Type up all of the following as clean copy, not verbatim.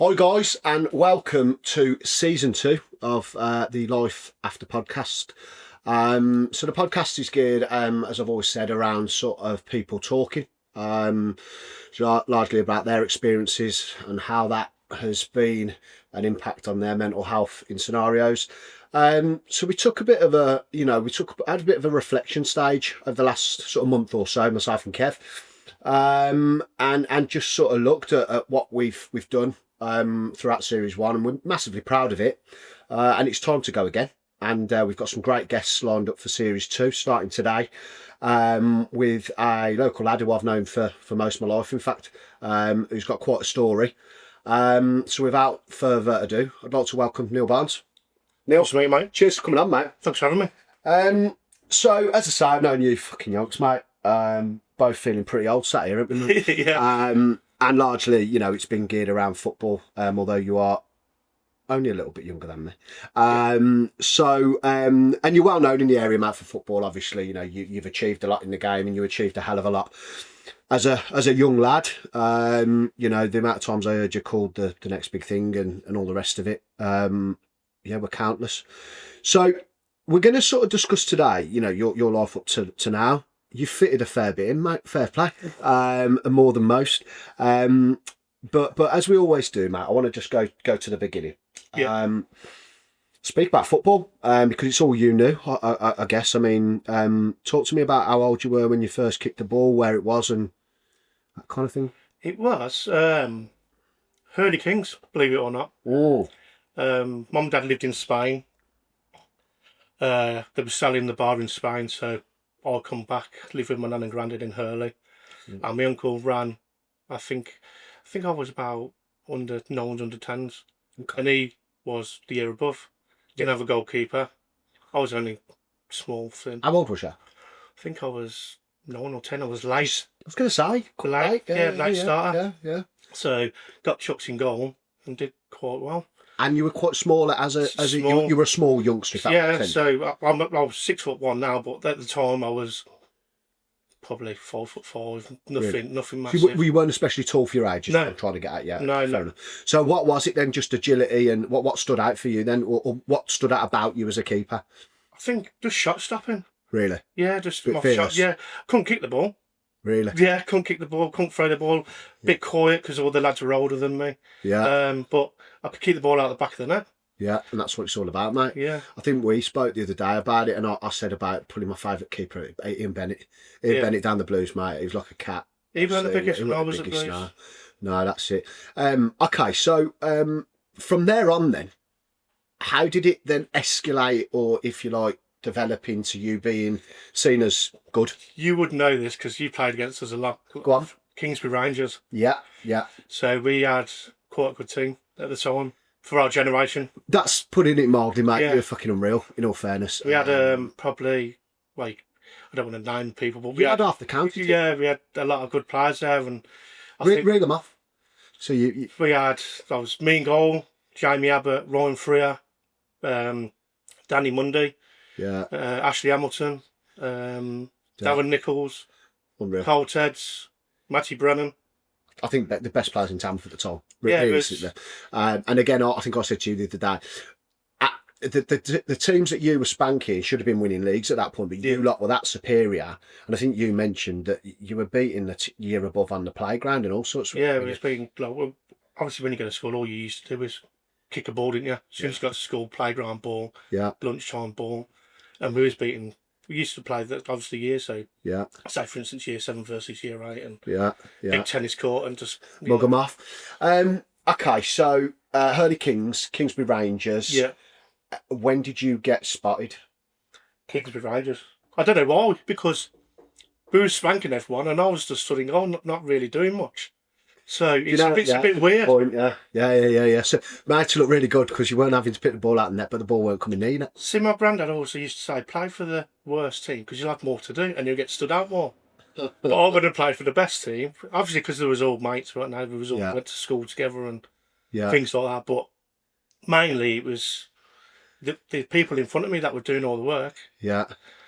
Hi guys, and welcome to season 2 of the Life After podcast. So the podcast is geared, as I've always said, around sort of people talking, so largely about their experiences and how that has been an impact on their mental health in scenarios. So we took a bit of a, had a bit of a reflection stage over the last sort of month or so, myself and Kev, and just sort of looked at what we've done throughout series 1, and we're massively proud of it, and it's time to go again. And we've got some great guests lined up for series 2 starting today, with a local lad who I've known for most of my life, in fact, who's got quite a story. So without further ado, I'd like to welcome Neil Barnes. Neil, Nice to meet you, mate. Cheers for coming on, mate. Thanks for having me. So as I say, I've known you fucking yonks, mate. Both feeling pretty old sat here, haven't we? Yeah. And largely, it's been geared around football, although you are only a little bit younger than me. And you're well known in the area, mate, for football. Obviously, you've achieved a lot in the game, and you achieved a hell of a lot as a young lad. The amount of times I heard you called the next big thing and all the rest of it, were countless. So we're going to sort of discuss today, your life up to now. You fitted a fair bit in, mate. Fair play, and more than most. But as we always do, mate, I want to just go to the beginning. Yeah. Speak about football, because it's all you knew, I guess. I mean, talk to me about how old you were when you first kicked the ball, where it was, and that kind of thing. It was Hurley Kings, believe it or not. Oh. Mum and Dad lived in Spain. They were selling the bar in Spain, so I'll come back, live with my nan and granddad in Hurley. And my uncle ran, I think I was about under 9s, under 10s. Okay. And he was the year above. Didn't have a goalkeeper. I was only small, thin. How old was you? I think I was 9 or 10. I was late. I was going to say. Late starter. Yeah. So got chucked in goal and did quite well. And you were quite small you were a small youngster. So I was 6'1" now, but at the time I was probably 4'5", nothing massive. So you weren't especially tall for your age. No, trying to get at you. No. Enough. So what was it then? Just agility, and what stood out for you then, or what stood out about you as a keeper? I think just shot stopping. Really? Yeah, just my shot. Yeah, couldn't kick the ball. Really? Yeah, couldn't kick the ball, couldn't throw the ball. Bit quiet because all the lads were older than me. Yeah. But I could keep the ball out the back of the net. Yeah, and that's what it's all about, mate. Yeah. I think we spoke the other day about it, and I said about putting my favourite keeper, Ian Bennett. Bennett down the Blues, mate. He was like a cat. He was the biggest when I was at Blues. No, that's it. Okay, so from there on then, how did it then escalate, or if you like, develop into you being seen as good? You would know this because you played against us a lot. Go on. Kingsbury Rangers. Yeah. So we had quite a good team at the time for our generation. That's putting it mildly, mate. Yeah. You're fucking unreal, in all fairness. We had probably, I don't want to name people, but we had half the county. Yeah, we had a lot of good players there. And reel them off. So you... We had, that was me in goal, Jamie Abbott, Ryan Freer, Danny Mundy. Yeah. Ashley Hamilton, Darren Nichols, unreal. Carl Tedds, Matty Brennan. I think the best players in town for the time. Yeah, realistically. And again, I think I said to you the other day, the teams that you were spanking should have been winning leagues at that point, but you lot were that superior. And I think you mentioned that you were beating the year above on the playground and all sorts of... Yeah, it was being... obviously, when you go to school, all you used to do was kick a ball, didn't you? As soon as you got to school, playground ball, lunchtime ball. And we used to play that obviously year, so say for instance year 7 versus year 8, and big tennis court and just mug them off. Okay, so Hurley Kings, Kingsbury Rangers. Yeah. When did you get spotted? Kingsbury Rangers. I don't know why, because we were spanking everyone and I was just studying on, not really doing much. So it's a bit weird. Point, yeah. So made to look really good because you weren't having to pick the ball out of the net, but the ball weren't coming near it. See, my granddad also used to say, play for the worst team because you'll have more to do and you'll get stood out more. But I would have played for the best team, obviously because there was all mates right now. We was all went to school together and things like that. But mainly it was the people in front of me that were doing all the work. Yeah.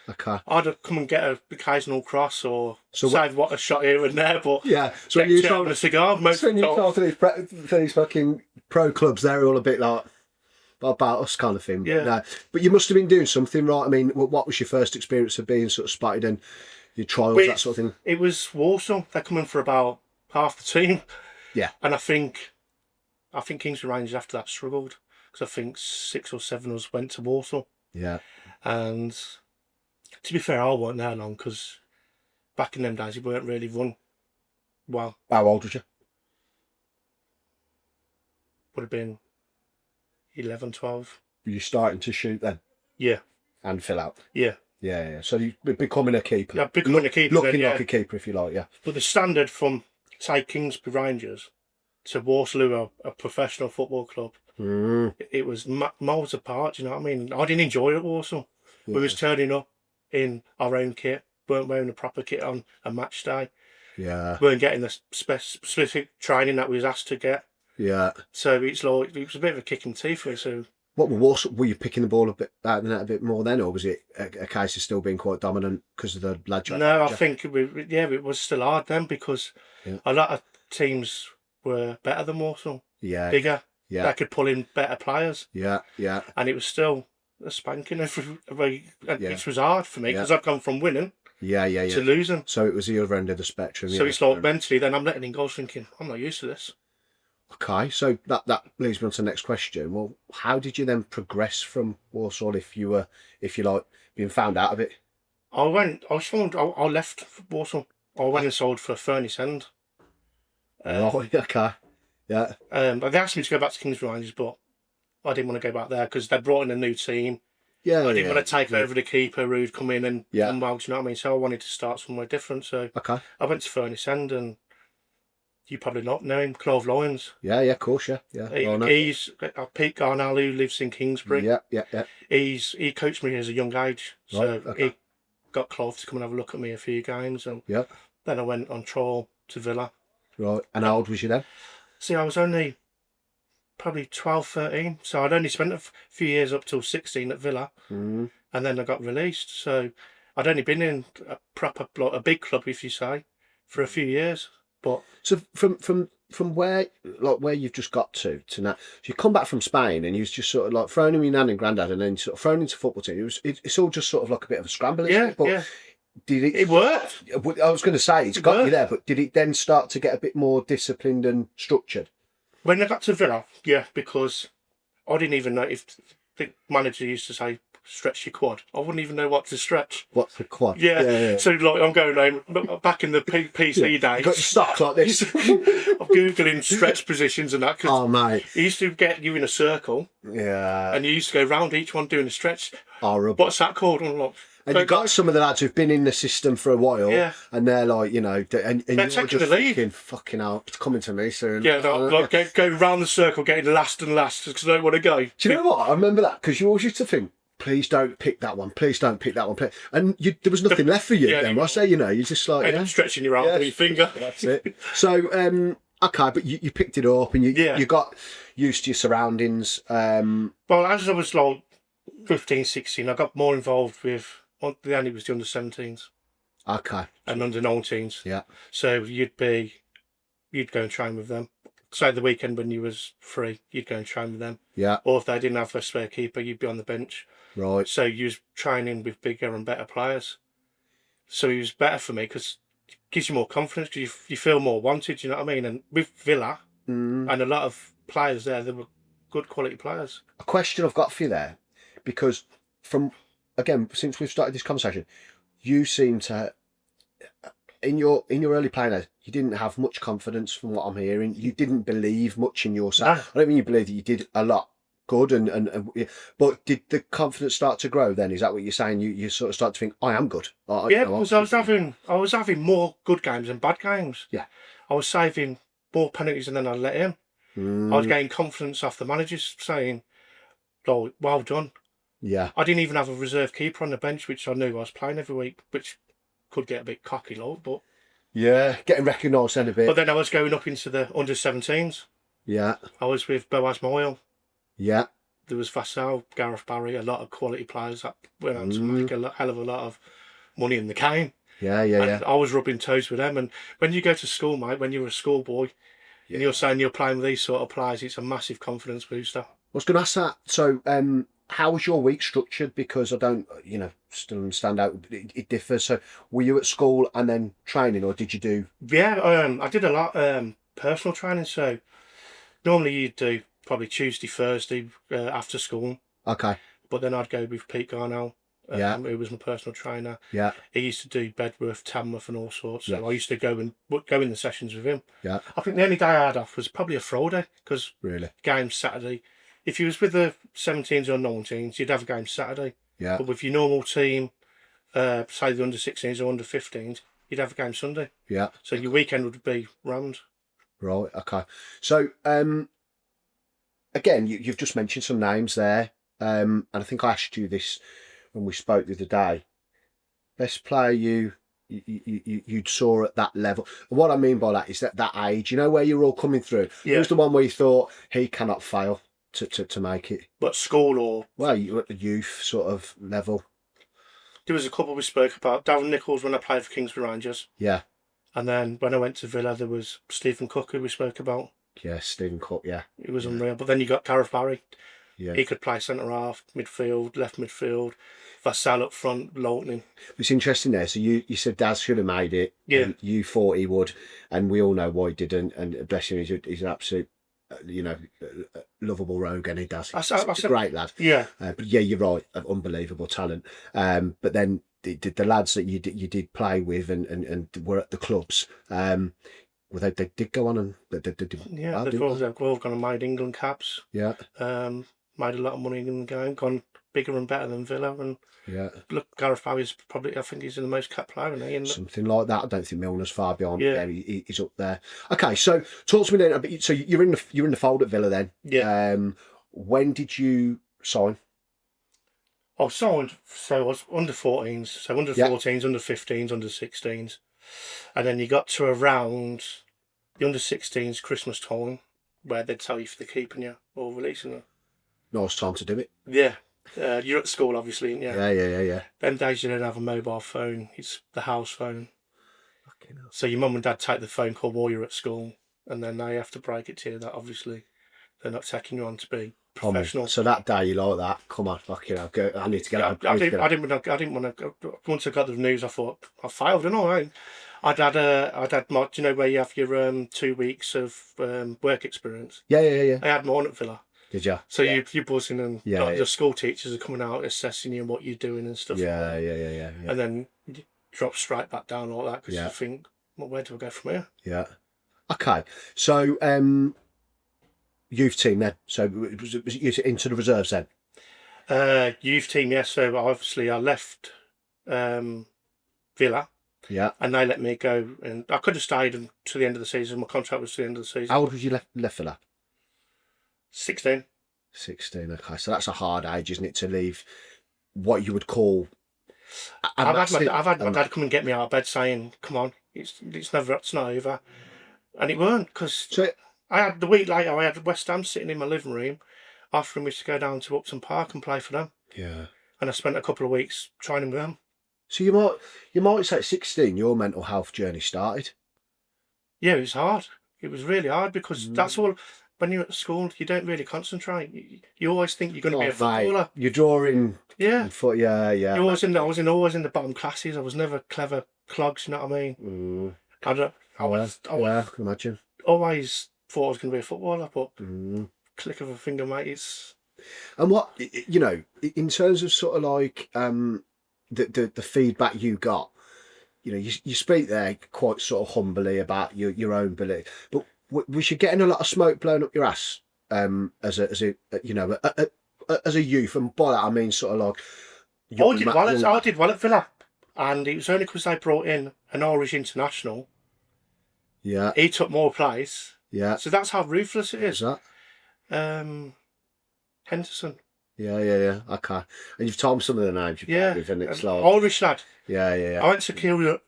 Okay. I'd come and get an occasional cross or save a shot here and there, but so when you talk a cigar, for these fucking pro clubs, they're all a bit like about us kind of thing. Yeah. No, but you must have been doing something right. I mean, what was your first experience of being sort of spotted and your trials, that sort of thing? It was Warsaw. They're coming for about half the team. Yeah. And I think Kingston Rangers after that struggled because I think 6 or 7 of us went to Warsaw. Yeah. And to be fair, I wasn't there long because back in them days, it weren't really run well. How old was you? Would have been 11, 12. Were you starting to shoot then Yeah. and fill out? Yeah. Yeah. So you becoming a keeper. Yeah, becoming a keeper. Looking then, yeah. like a keeper, if you like. Yeah. But the standard from, say, Kingsbury Rangers to Waterloo, a professional football club, it was miles apart. You know what I mean? I didn't enjoy it at Warsaw. Yeah. We was turning up in our own kit, weren't wearing the proper kit on a match day. Yeah. Weren't getting the specific training that we was asked to get. Yeah. So it's like it was a bit of a kick in the teeth for us. So What were you picking the ball a bit out of the net a bit more then, or was it a case of still being quite dominant because of the lad? No, I think it was still hard then because a lot of teams were better than Warsaw, bigger. Yeah. That could pull in better players. Yeah. And it was still a spanking every way. It was hard for me because I've gone from winning to losing. So it was the other end of the spectrum. So it's like mentally, then I'm letting in goals thinking, I'm not used to this. Okay, so that leads me on to the next question. Well, how did you then progress from Warsaw if you like being found out of it? I left Warsaw. I went and sold for Furnace End. Okay. Yeah. They asked me to go back to Kingsbury Rangers, but I didn't want to go back there because they brought in a new team. Yeah. I didn't want to take over the keeper who'd come in and well, do you know what I mean? So I wanted to start somewhere different. So I went to Furnace End, and you probably not know him, Clove Lyons. Yeah, of course, yeah. He's Pete Garnell, who lives in Kingsbury. Yeah. He coached me as a young age, so he got Clove to come and have a look at me a few games, and then I went on trial to Villa. Right, and how old was you then? See, I was only probably 12, 13, so I'd only spent a few years up till 16 at Villa, and then I got released. So I'd only been in a proper, like, a big club, if you say, for a few years. But so from where you've just got to now, so you come back from Spain and you was just sort of like thrown in with your nan and granddad and then sort of thrown into football team. It's all just sort of like a bit of a scramble, isn't it? But did it? It worked. I was going to say it's got you there, but did it then start to get a bit more disciplined and structured? When I got to Villa, because I didn't even know if the manager used to say, stretch your quad. I wouldn't even know what to stretch. What's the quad? Yeah. So like I'm going home back in the PC days. You got your stock like this. I'm googling stretch positions and that. Oh mate, he used to get you in a circle. Yeah. And you used to go round each one doing a stretch. Horrible. What's that called? And you've got some of the lads who've been in the system for a while, and they're like, you know, and you're just thinking, fucking hell, it's coming to me soon. Yeah, go round the circle, getting last and last because I don't want to go. Do you know what? I remember that because you always used to think, please don't pick that one. Please don't pick that one. And there was nothing left for you then. I say, you know, you're just like stretching your arm with your finger. That's it. So, okay, but you picked it up and you got used to your surroundings. Well, as I was like 15, 16, I got more involved with. The only was the under 17s. Okay. And under 19s. Yeah. So you'd go and train with them. So the weekend when you was free, you'd go and train with them. Yeah. Or if they didn't have a spare keeper, you'd be on the bench. Right. So you was training with bigger and better players. So it was better for me because it gives you more confidence because you feel more wanted, you know what I mean? And with Villa and a lot of players there, they were good quality players. A question I've got for you there, because again, since we've started this conversation, you seem to, in your early playing days, you didn't have much confidence from what I'm hearing. You didn't believe much in yourself. I don't mean you believe that you did a lot good, but did the confidence start to grow then? Is that what you're saying? You sort of start to think, I am good. Because I was having more good games than bad games. Yeah. I was saving more penalties than I'd let in. I was getting confidence off the managers saying, oh, well done. Yeah. I didn't even have a reserve keeper on the bench, which I knew I was playing every week, which could get a bit cocky, but... Yeah, getting recognised then a bit. But then I was going up into the under-17s. Yeah. I was with Boaz Moyle. Yeah. There was Vassal, Gareth Barry, a lot of quality players that went on to make hell of a lot of money in the game. Yeah. I was rubbing toes with them. And when you go to school, mate, when you were a schoolboy, And you're saying you're playing with these sort of players, it's a massive confidence booster. I was going to ask that. So, how was your week structured? Because I don't, still understand how it differs. So, were you at school and then training, or did you do? Yeah, I did a lot personal training. So normally you'd do probably Tuesday, Thursday after school. Okay. But then I'd go with Pete Garnell, Yeah. who was my personal trainer. Yeah. He used to do Bedworth, Tamworth, and all sorts. So Yeah. I used to go in the sessions with him. Yeah. I think the only day I had off was probably a Friday because Really. game Saturday. If you was with the 17s or 19s, you'd have a game Saturday. Yeah. But with your normal team, say the under 16s or under 15s, you'd have a game Sunday. Yeah. So your weekend would be rammed. Right. Okay. So, again, you've just mentioned some names there, and I think I asked you this when we spoke the other day. Best player you'd saw at that level. And what I mean by that is that age. You know where you're all coming through. Yeah. Who's the one where you thought he cannot fail to make it? But school or... Well, you were at the youth sort of level. There was a couple we spoke about. Darren Nichols when I played for Kingsbury Rangers. Yeah. And then when I went to Villa, there was Stephen Cook, who we spoke about. Yeah, Stephen Cook, yeah. It was unreal. But then you got Gareth Barry. Yeah. He could play centre-half, midfield, left midfield, Vassal up front, lightning. It's interesting there. So you said Daz should have made it. Yeah. And you thought he would, and we all know why he didn't. And bless him, he's an absolute, lovable rogue, and he does. He's a great lad. Yeah. But yeah, you're right. Unbelievable talent. But then the lads that you did play with and were at the clubs, well, they did go on and they've all gone and made England caps. Yeah. Made a lot of money in the game, gone bigger and better than Villa, and yeah. Look, Gareth Barry's probably, I think he's in the most capped player, isn't he? And something like that. I don't think Milner's far beyond. Yeah. He's up there. Okay, so talk to me then. So you're in the fold at Villa then. Yeah. When did you sign? I signed, so I was under 14s, so under 14s, under 15s, under 16s, and then you got to around the under 16s Christmas time, where they'd tell you if they're keeping you or releasing you. Nice time to do it. Yeah. You're at school, obviously, and Yeah. Them days you don't have a mobile phone, it's the house phone. So your mum and dad take the phone call while you're at school, and then they have to break it to you that obviously they're not taking you on to be professional. So that day you like that, come on, go, I need to get out. I didn't want to go. Once I got the news, I thought, I failed, didn't I? I'd had my, do you know where you have your 2 weeks of work experience? Yeah. I had mine at Villa. Did you? So you're buzzing and the school teachers are coming out assessing you and what you're doing and stuff. Yeah. And then you drop straight back down like that because you think, well, where do I go from here? Yeah. Okay. So youth team then. So was you into the reserves then? Youth team, yes. So obviously I left Villa. Yeah. And they let me go, and I could have stayed until the end of the season. My contract was to the end of the season. How old was you left Villa? 16. 16, okay. So that's a hard age, isn't it, to leave what you would call... I've had my dad come and get me out of bed saying, come on, it's not over. And it weren't, because I had the week later, I had West Ham sitting in my living room offering me to go down to Upton Park and play for them. Yeah. And I spent a couple of weeks training with them. So you might say at 16 your mental health journey started. Yeah, it was hard. It was really hard because that's all... When you're at school, you don't really concentrate. You always think you're going to be a footballer. You're drawing. Yeah. Yeah. I was in the bottom classes. I was never clever clogs. You know what I mean? I can imagine. Always thought I was going to be a footballer, but click of a finger, mate. It's. And what in terms of sort of like the feedback you got, you speak there quite sort of humbly about your own belief, but. Was you getting a lot of smoke blown up your ass as a youth, and by that I mean sort of like. I did well at Villa, and it was only because they brought in an Irish international. Yeah. He took more place. Yeah. So that's how ruthless it is. Who's that? Henderson. Yeah. Okay. And you've told me some of the names you played with, and it's like Irish lad. Yeah. I went to Kew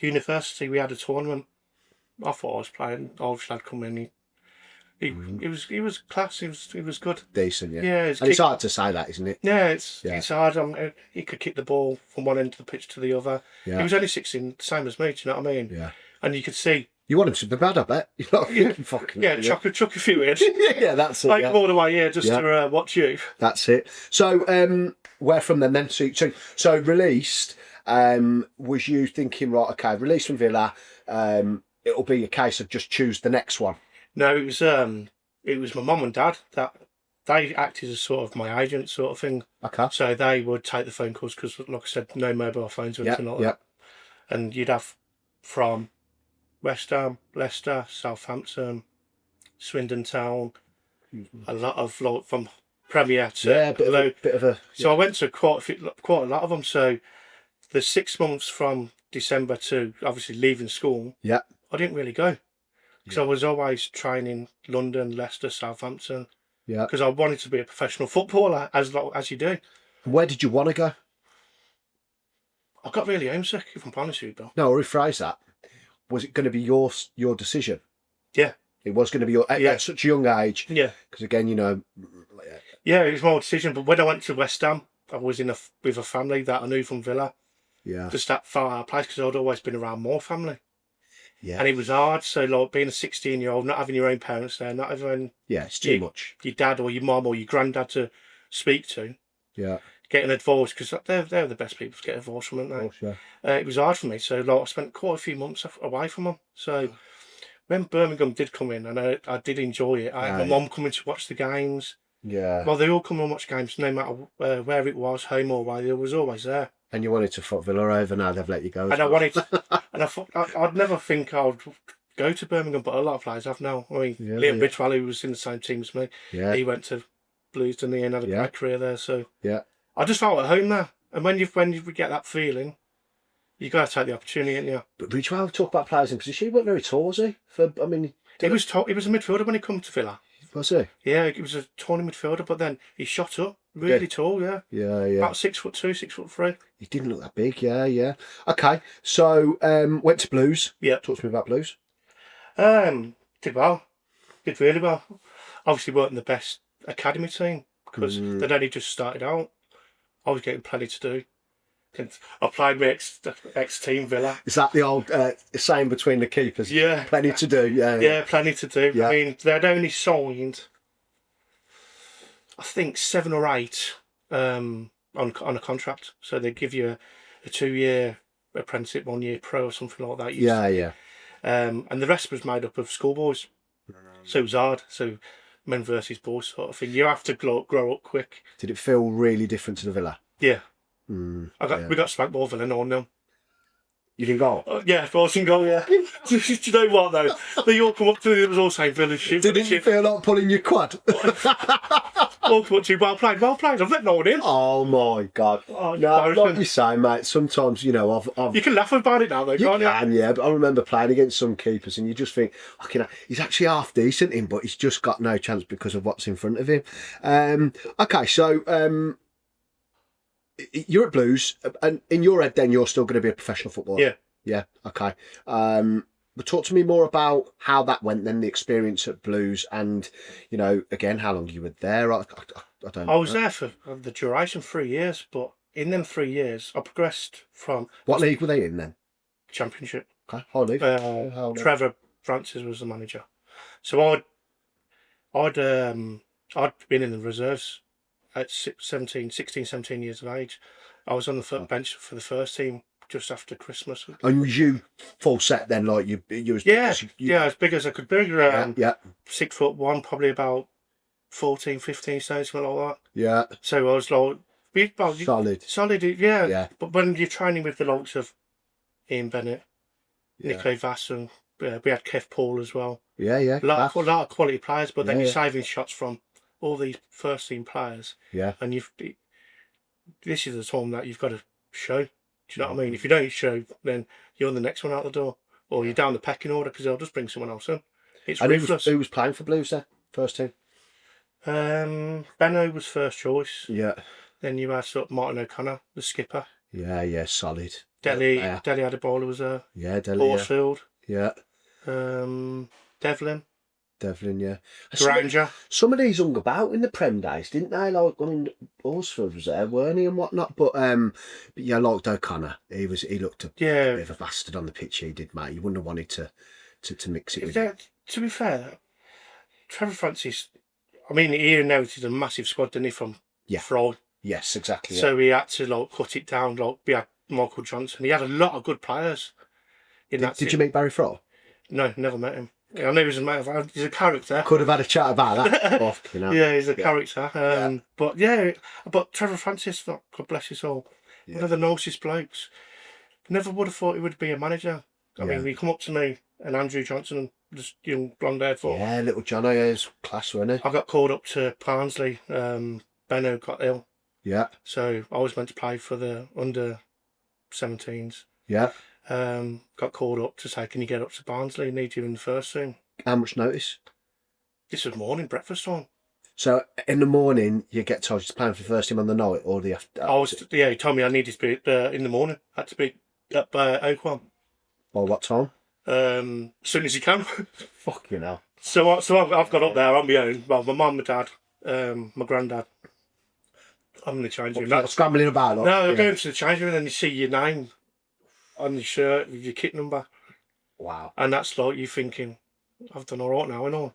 University. We had a tournament. I thought I was playing. Irish lad come in. He was class. He was good. Decent, yeah. Yeah, it's hard to say that, isn't it? Yeah, it's hard. He could kick the ball from one end of the pitch to the other. Yeah. He was only 16, same as me. Do you know what I mean? Yeah. And you could see You want him to be bad, I bet. You're not thinking fucking. Yeah, chuck a few in. Yeah, that's it. Like Yeah. all the way here just to watch you. That's it. So, where from then? So released. Was you thinking, right? Okay, released from Villa. It'll be a case of just choose the next one. No, it was my mum and dad that they acted as sort of my agent sort of thing. Okay. So they would take the phone calls because, like I said, no mobile phones or anything like that. And you'd have from West Ham, Leicester, Southampton, Swindon Town, a lot of from Premier to bit of a. So I went to quite a lot of them. So the 6 months from December to obviously leaving school, I didn't really go because I was always training London, Leicester, Southampton. Yeah. Because I wanted to be a professional footballer, as you do. Where did you want to go? I got really homesick, if I'm honest with you, Bill. No, I'll rephrase that. Was it going to be your decision? Yeah. It was going to be your at such a young age. Yeah. Because again, you know. Yeah, it was my decision. But when I went to West Ham, I was with a family that I knew from Villa. Yeah. Just that far out of place because I'd always been around more family. Yeah. And it was hard. So like being a 16-year-old, not having your own parents there, not having it's too much. Your dad or your mum or your granddad to speak to. Yeah. Getting advice because they're the best people to get advice from, aren't they? Of course, It was hard for me. So like I spent quite a few months away from them. So when Birmingham did come in, and I did enjoy it. I had my mum coming to watch the games. Yeah. Well, they all come and watch games, no matter where it was, home or away. They was always there. And you wanted to fuck Villa over, now they've let you go. And I wanted, and I thought I'd never think I'd go to Birmingham, but a lot of players have now. I mean, Liam Bridgewell, who was in the same team as me, he went to Blues, didn't he, and had a great career there. So I just felt at home there. And when you get that feeling, you got to take the opportunity, ain't you? But Bridgewell, talk about players in position. He wasn't very tall, was he? He was a midfielder when he come to Villa. Was he? Yeah, he was a tawny midfielder, but then he shot up really tall. Yeah. About 6'2", 6'3". He didn't look that big. Yeah. Okay, so went to Blues. Yeah. Talk to me about Blues. Did well. Did really well. Obviously weren't the best academy team because they'd only just started out. I was getting plenty to do. I played with ex-team Villa. Is that the old saying between the keepers? Yeah. Plenty to do, Yeah, plenty to do. Yeah. I mean, they'd only signed, I think, 7 or 8 on a contract. So they give you a 2-year apprenticeship, 1-year pro or something like that. Yeah. And the rest was made up of schoolboys. So it was hard. So men versus boys sort of thing. You have to grow up quick. Did it feel really different to the Villa? Yeah. We got spanked by Villa 0-0. You didn't go? Yeah, I was in goal, yeah. Do you know what though? They all come up to me, it was all saying Villa shit. Didn't you feel like pulling your quad? All come up to you, well played, I've let no one in. Oh my God. Oh, no, like you say, mate, sometimes, you know, You can laugh about it now though, can't you? Yeah, but I remember playing against some keepers and you just think, he's actually half decent in, but he's just got no chance because of what's in front of him. Okay, so you're at Blues, and in your head then you're still going to be a professional footballer. Yeah, okay. But talk to me more about how that went then, the experience at Blues, and, you know, again, how long you were there. I don't know. I was there for the duration, 3 years, but in them 3 years I progressed from... What league were they in then? Championship. Okay, high league. Trevor Francis was the manager. So I'd been in the reserves at 16, 17 years of age. I was on the bench for the first team just after Christmas. And was you full set then, like you was... Yeah, as big as I could be. 6'1", probably about 14, 15 stones, something like that. Yeah. So I was like... Solid, yeah. But when you're training with the likes of Ian Bennett, Nico Vass, and we had Kev Paul as well. Yeah. A lot of quality players, but then you're saving shots from all these first team players. Yeah. And this is the time that you've got to show. Do you know what I mean? If you don't show, then you're the next one out the door, or you're down the pecking order because they'll just bring someone else in. It's ruthless. Who was playing for Blues there, first team? Benno was first choice. Yeah. Then you had sort of Martin O'Connor, the skipper. Yeah, solid. Deli Adebola was there. Yeah, Deli. Horsfield. Yeah. Devlin, yeah. Granger. Some of these hung about in the Prem days, didn't they? Like, I mean, Horsfield was there, weren't he, and whatnot? But yeah, like O'Connor, he looked a bit of a bastard on the pitch. He did, mate. You wouldn't have wanted to to mix it with. To be fair, Trevor Francis, I mean, he inherited a massive squad, didn't he, from Freud? Yes, exactly. So he had to like cut it down. Like we had Michael Johnson. He had a lot of good players. Did you meet Barry Froh? No, never met him. I know he's a character. Could have had a chat about that. Yeah, he's a character. But Trevor Francis, God bless his soul, one of the nicest blokes. Never would have thought he would be a manager. I mean, he come up to me and Andrew Johnson, just young blonde-haired foot. Yeah, little John is class, wasn't he? I got called up to Barnsley. Benno got ill. Yeah. So I was meant to play for the under-17s. Yeah. Got called up to say, can you get up to Barnsley? Need you in the first team. How much notice? This was morning, breakfast time. So in the morning, you get told you're playing for the first team on the night, or the after? He told me I needed to be in the morning. I had to be up by Oakwell. By what time? As soon as you can. Fucking hell. So I've got up there on my own. Well, my mum, my dad, my granddad. I'm in the change room. Not scrambling about. No, I'm going to the change room and then you see your name on your shirt with your kit number. Wow. And that's like you thinking, I've done all right now and all.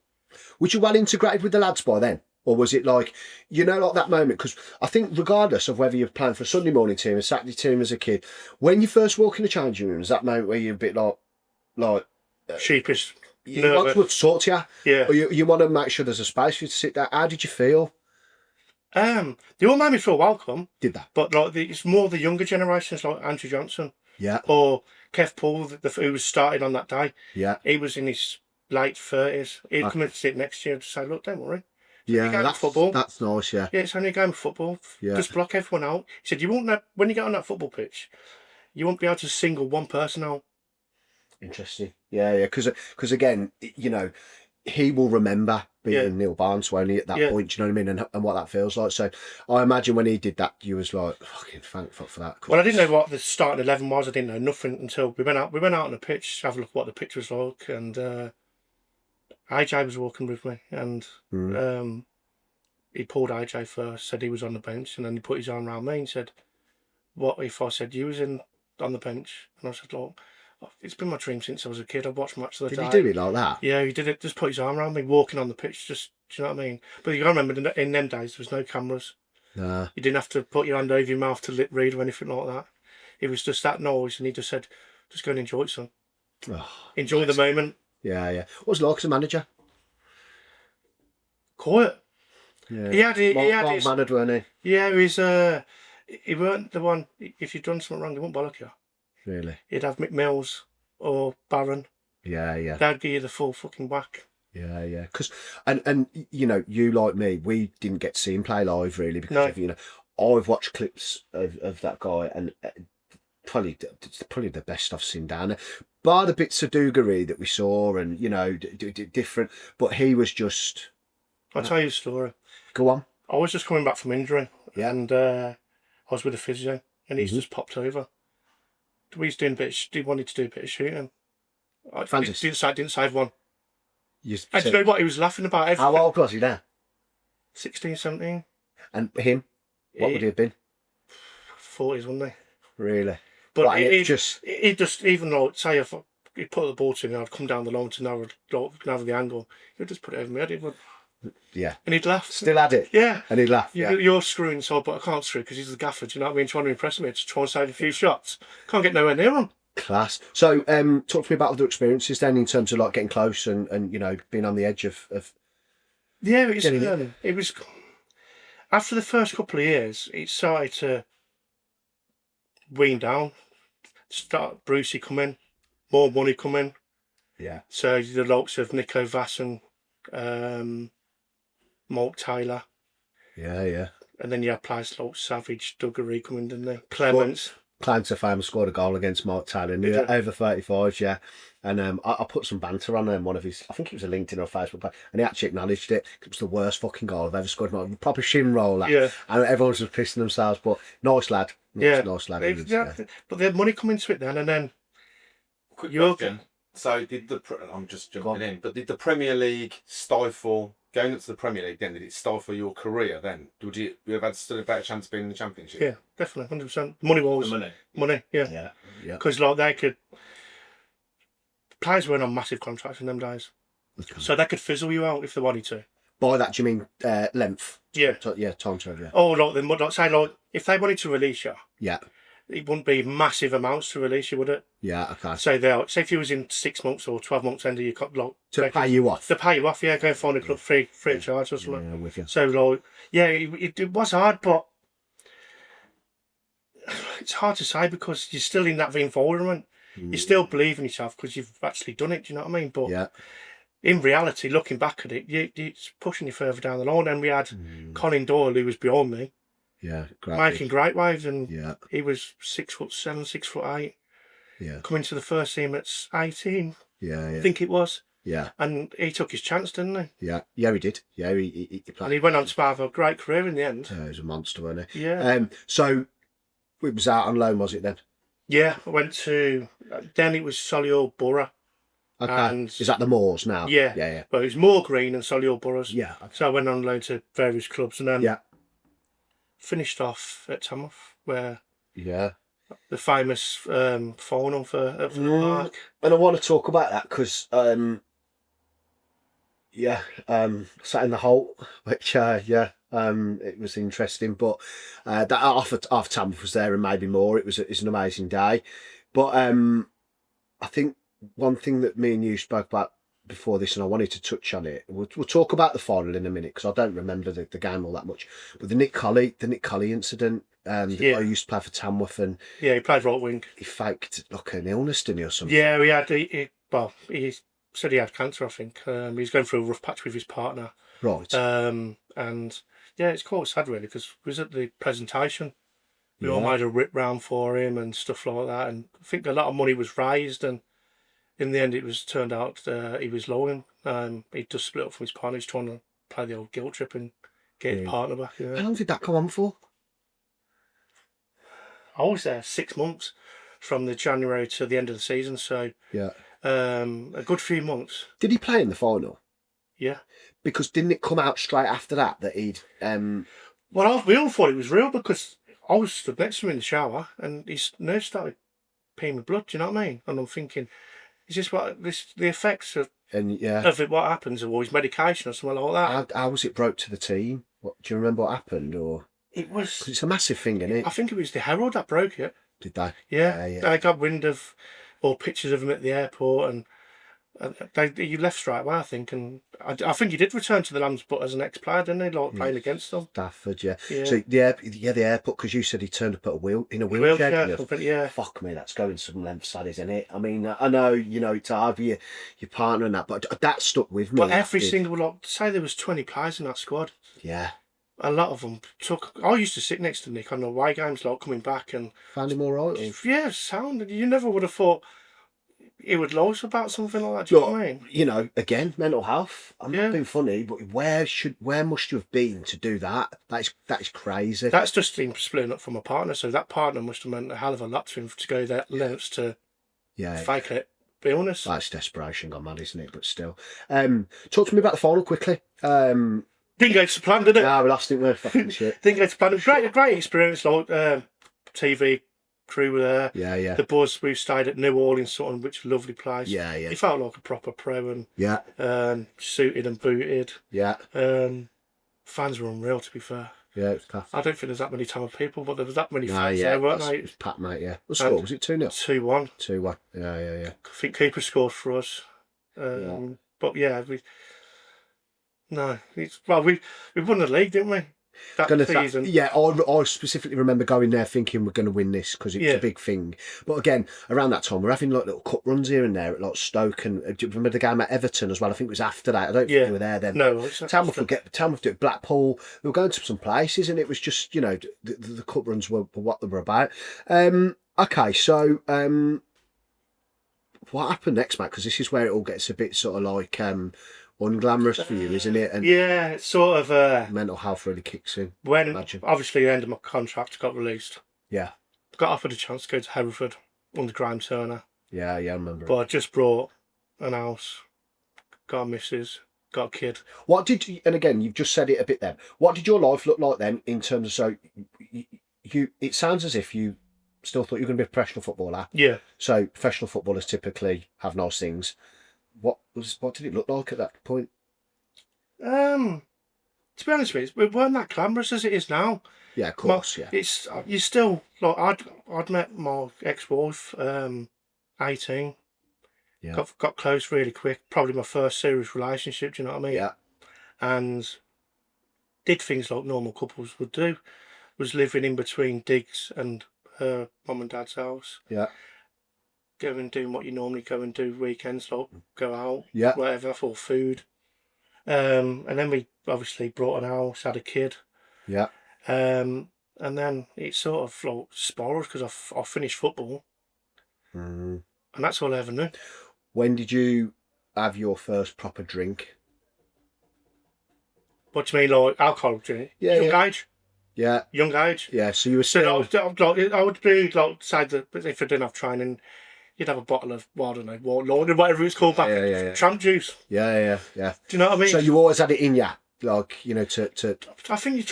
Was you well integrated with the lads by then? Or was it like, like that moment? Because I think regardless of whether you're playing for a Sunday morning team, a Saturday team as a kid, when you first walk in the changing room, is that moment where you're a bit like sheepish? You want to talk to you? Yeah. Or you want to make sure there's a space for you to sit there. How did you feel? They all made me feel welcome. Did that? But like it's more the younger generations, like Andrew Johnson. Yeah. Or Kev Paul, who was started on that day. Yeah. He was in his late 30s. He'd come in to sit next year to say, look, don't worry. Yeah, football. That's nice, yeah. Yeah, it's only a game of football. Yeah. Just block everyone out. He said, you won't know, when you get on that football pitch, you won't be able to single one person out. Interesting. Yeah. Because again, he will remember being Neil Barnes, won't he, at that point, do you know what I mean? And what that feels like. So I imagine when he did that, you was like, fucking thank fuck for that. Well, I didn't know what the starting 11 was. I didn't know nothing until we went out on the pitch, have a look at what the pitch was like. And AJ was walking with me. And he pulled AJ first, said he was on the bench. And then he put his arm around me and said, what if I said you was on the bench? And I said, look, it's been my dream since I was a kid. I've watched Match of the Day. Did he do it like that? Yeah, he did it. Just put his arm around me, walking on the pitch. Just, do you know what I mean? But you got to remember, in them days, there was no cameras. Nah. You didn't have to put your hand over your mouth to lip read or anything like that. It was just that noise, and he just said, just go and enjoy it, son. Oh, enjoy the moment. Yeah. What was it like as a manager? Quiet. Yeah. He had his... mannered, weren't he? Yeah, he weren't the one, if you'd done something wrong, he wouldn't bollock you. Really? He'd have McMills or Barron. Yeah. They'd give you the full fucking whack. Yeah. Because, and you like me, we didn't get to see him play live really because I've watched clips of that guy and probably the best I've seen down there. Bar the bits of Dougarry that we saw and, different, but he was just... I'll tell you a story. Go on. I was just coming back from injury. Yeah. And I was with a physio and he's just popped over. We was doing he wanted to do a bit of shooting. Francis. Didn't save one. You And do you know what he was laughing about? How old was he there? 16, 17. And him? What would he have been? 40s, wouldn't he? Really? But right, he just, even though, say if he put the ball to me, I'd come down the line to narrow the angle, he'd just put it over my head. Yeah. And he'd laugh. Still had it? Yeah. And he'd laugh. Yeah. You're screwing so, but I can't screw because he's the gaffer, do you know what I mean? Trying to impress me to try and save a few shots. Can't get nowhere near him. Class. So, talk to me about other experiences then in terms of like getting close and being on the edge of... Yeah, it was... After the first couple of years, it started to wean down. Start Brucey coming, more money coming. Yeah. So the likes of Nico Vasson, Mark Taylor. Yeah. And then you had players like Savage, Dougarry coming, didn't they? Clements. Clements of Fame scored a goal against Mark Taylor, over 35s, yeah. And I put some banter on one of his, I think it was a LinkedIn or Facebook page, and he actually acknowledged it. It was the worst fucking goal I've ever scored. Proper shin roller. Yeah. And everyone was just pissing themselves, but nice lad. Nice lad. But they had money coming to it then, and then... Quick question. So I'm just jumping in, but did the Premier League stifle, going up to the Premier League then, did it stifle your career then? Would you have had still a better chance of being in the Championship? Yeah, definitely, 100%. Money was... Money? Money, yeah. Yeah. Because like they could... players weren't on massive contracts in them days. Okay. So they could fizzle you out if they wanted to. By that, do you mean length? Yeah. Time to, yeah. Or like if they wanted to release you, Yeah. it wouldn't be massive amounts to release you, would it? Yeah, okay. So say if you was in 6 months or 12 months end of your like To pay you off? To pay you off, yeah, go and find a club free of charge or something. Yeah, with you. So like, yeah, it was hard, but it's hard to say because you're still in that environment. You still believe in yourself because you've actually done it. Do you know what I mean? But Yeah. in reality, looking back at it, it's pushing you further down the line. And we had Colin Doyle, who was behind me, Yeah, great. making great waves, and Yeah. he was 6'7", 6'8", Yeah. coming to the first team at 18, Yeah, I yeah. think it was. Yeah. And he took his chance, didn't he? Yeah. Yeah, he did. Yeah, he And played. he went on to have a great career in the end. He was a monster, wasn't he? Yeah. So it was out on loan, was it then? Yeah, I went to, then it was Solihull Borough. Okay. And Is that the Moors now? Yeah. Yeah, yeah. But it was more green and Solihull Boroughs. Yeah. Okay. So I went on loan to various clubs and then Yeah. finished off at Tamworth, where Yeah. the famous final for at the park. And I want to talk about that because, sat in the hole, which, it was interesting. But that half Tamworth was there and maybe more. It was an amazing day. But I think one thing that me and you spoke about before this, and I wanted to touch on it. We'll talk about the final in a minute because I don't remember the game all that much. But the Nick Colley incident. I used to play for Tamworth, and Yeah, he played right wing. he faked like an illness, didn't he, or something? Yeah, he said he had cancer, I think. He was going through a rough patch with his partner. Right. And yeah, it's quite sad really because we was at the presentation. We all made a rip round for him and stuff like that, and I think a lot of money was raised, and in the end it was turned out he was lying. He just split up from his partner. He's trying to play the old guilt trip and get his partner back. How long did that go on for? I was there 6 months from the January to the end of the season, so Yeah. a good few months. Did he play in the final? Yeah. Because didn't it come out straight after that he'd Well, we all thought it was real because I was stood next to him in the shower and his nurse started peeing with blood. Do you know what I mean? And I'm thinking, is this the effects of it? What happens, or his medication or something like that? How was it broke to the team? What do you remember? What happened? Or It was. 'cause it's a massive thing, isn't it? I think it was the Herald that broke it. Did they? Yeah, they got wind of or pictures of him at the airport, and he left straight away, I think. And I think he did return to the Lambs, but as an ex-player, didn't he? Like playing against them. Stafford, yeah. Yeah. So the airport, because you said he turned up at in a wheelchair. didn't he? Yeah. Fuck me, that's going some lengths, that isn't it? I mean, I know it's hard for your partner and that, but that stuck with me. But every single say there was 20 players in that squad. Yeah. A lot of them took. I used to sit next to Nick on the away games, like coming back, and Found him all right. Or? yeah, sound. You never would have thought he would lie about something like that. Do you know what I mean? Again, mental health. I'm not being funny, but where must you have been to do that? That is crazy. That's just him splitting up from a partner. So that partner must have meant a hell of a lot to him to go that lengths to fake it. Be honest. That's desperation gone mad, isn't it? But still, talk to me about the final quickly. Didn't go to plan, did it? No, we lost it. We're fucking shit. Didn't go to plan. Great experience. Like TV crew were there. Yeah. The buzz. We stayed at New Orleans, Sutton, which was a lovely place. Yeah. He felt like a proper pro and suited and booted. Yeah. Fans were unreal, to be fair. Yeah, it was tough. I don't think there's that many Tamworth people, but there was that many fans there, weren't they? It was packed, mate, yeah. What score? Was it 2-0? 2-1. 2-1. Yeah. I think keeper scored for us. But yeah, we won the league, didn't we? That season. I specifically remember going there thinking we're going to win this because it was a big thing. But again, around that time, we're having like little cup runs here and there at like Stoke, and do you remember the game at Everton as well? I think it was after that. I don't think we were there then. No, Tamworth did Blackpool. We were going to some places, and it was just the cup runs were what they were about. Okay, so what happened next, Matt? Because this is where it all gets a bit sort of like unglamorous for you, isn't it? And yeah, it's sort of mental health really kicks in. When obviously the end of my contract got released. Yeah. Got offered a chance to go to Hereford under Graham Turner. Yeah, I remember. But I just brought an house, got a missus, got a kid. What did you, and again, you've just said it a bit then, what did your life look like then in terms of, so you it sounds as if you still thought you were going to be a professional footballer. Yeah. So professional footballers typically have nice things. What did it look like at that point? To be honest with you, it weren't that glamorous as it is now. Yeah, of course, yeah. It's you still like I'd met my ex-wife, 18. Yeah. Got close really quick. Probably my first serious relationship. Do you know what I mean? Yeah. And did things like normal couples would do. Was living in between digs and her mum and dad's house. Yeah. Going and doing what you normally go and do weekends, like go out, Yeah. whatever, for food. And then we obviously brought an house, had a kid. Yeah. And then it sort of like spiraled because I finished football. Mm. And that's all I ever knew. When did you have your first proper drink? What do you mean, like alcohol drink? Yeah, Young yeah. age? Yeah. Young age? Yeah, so you were So still... I would be like, say that if I didn't have training, you'd have a bottle of, well, I don't know, Lord, whatever it's called back, Yeah. tramp juice. Yeah. Do you know what I mean? So you always had it in you, like, you know, to... I think you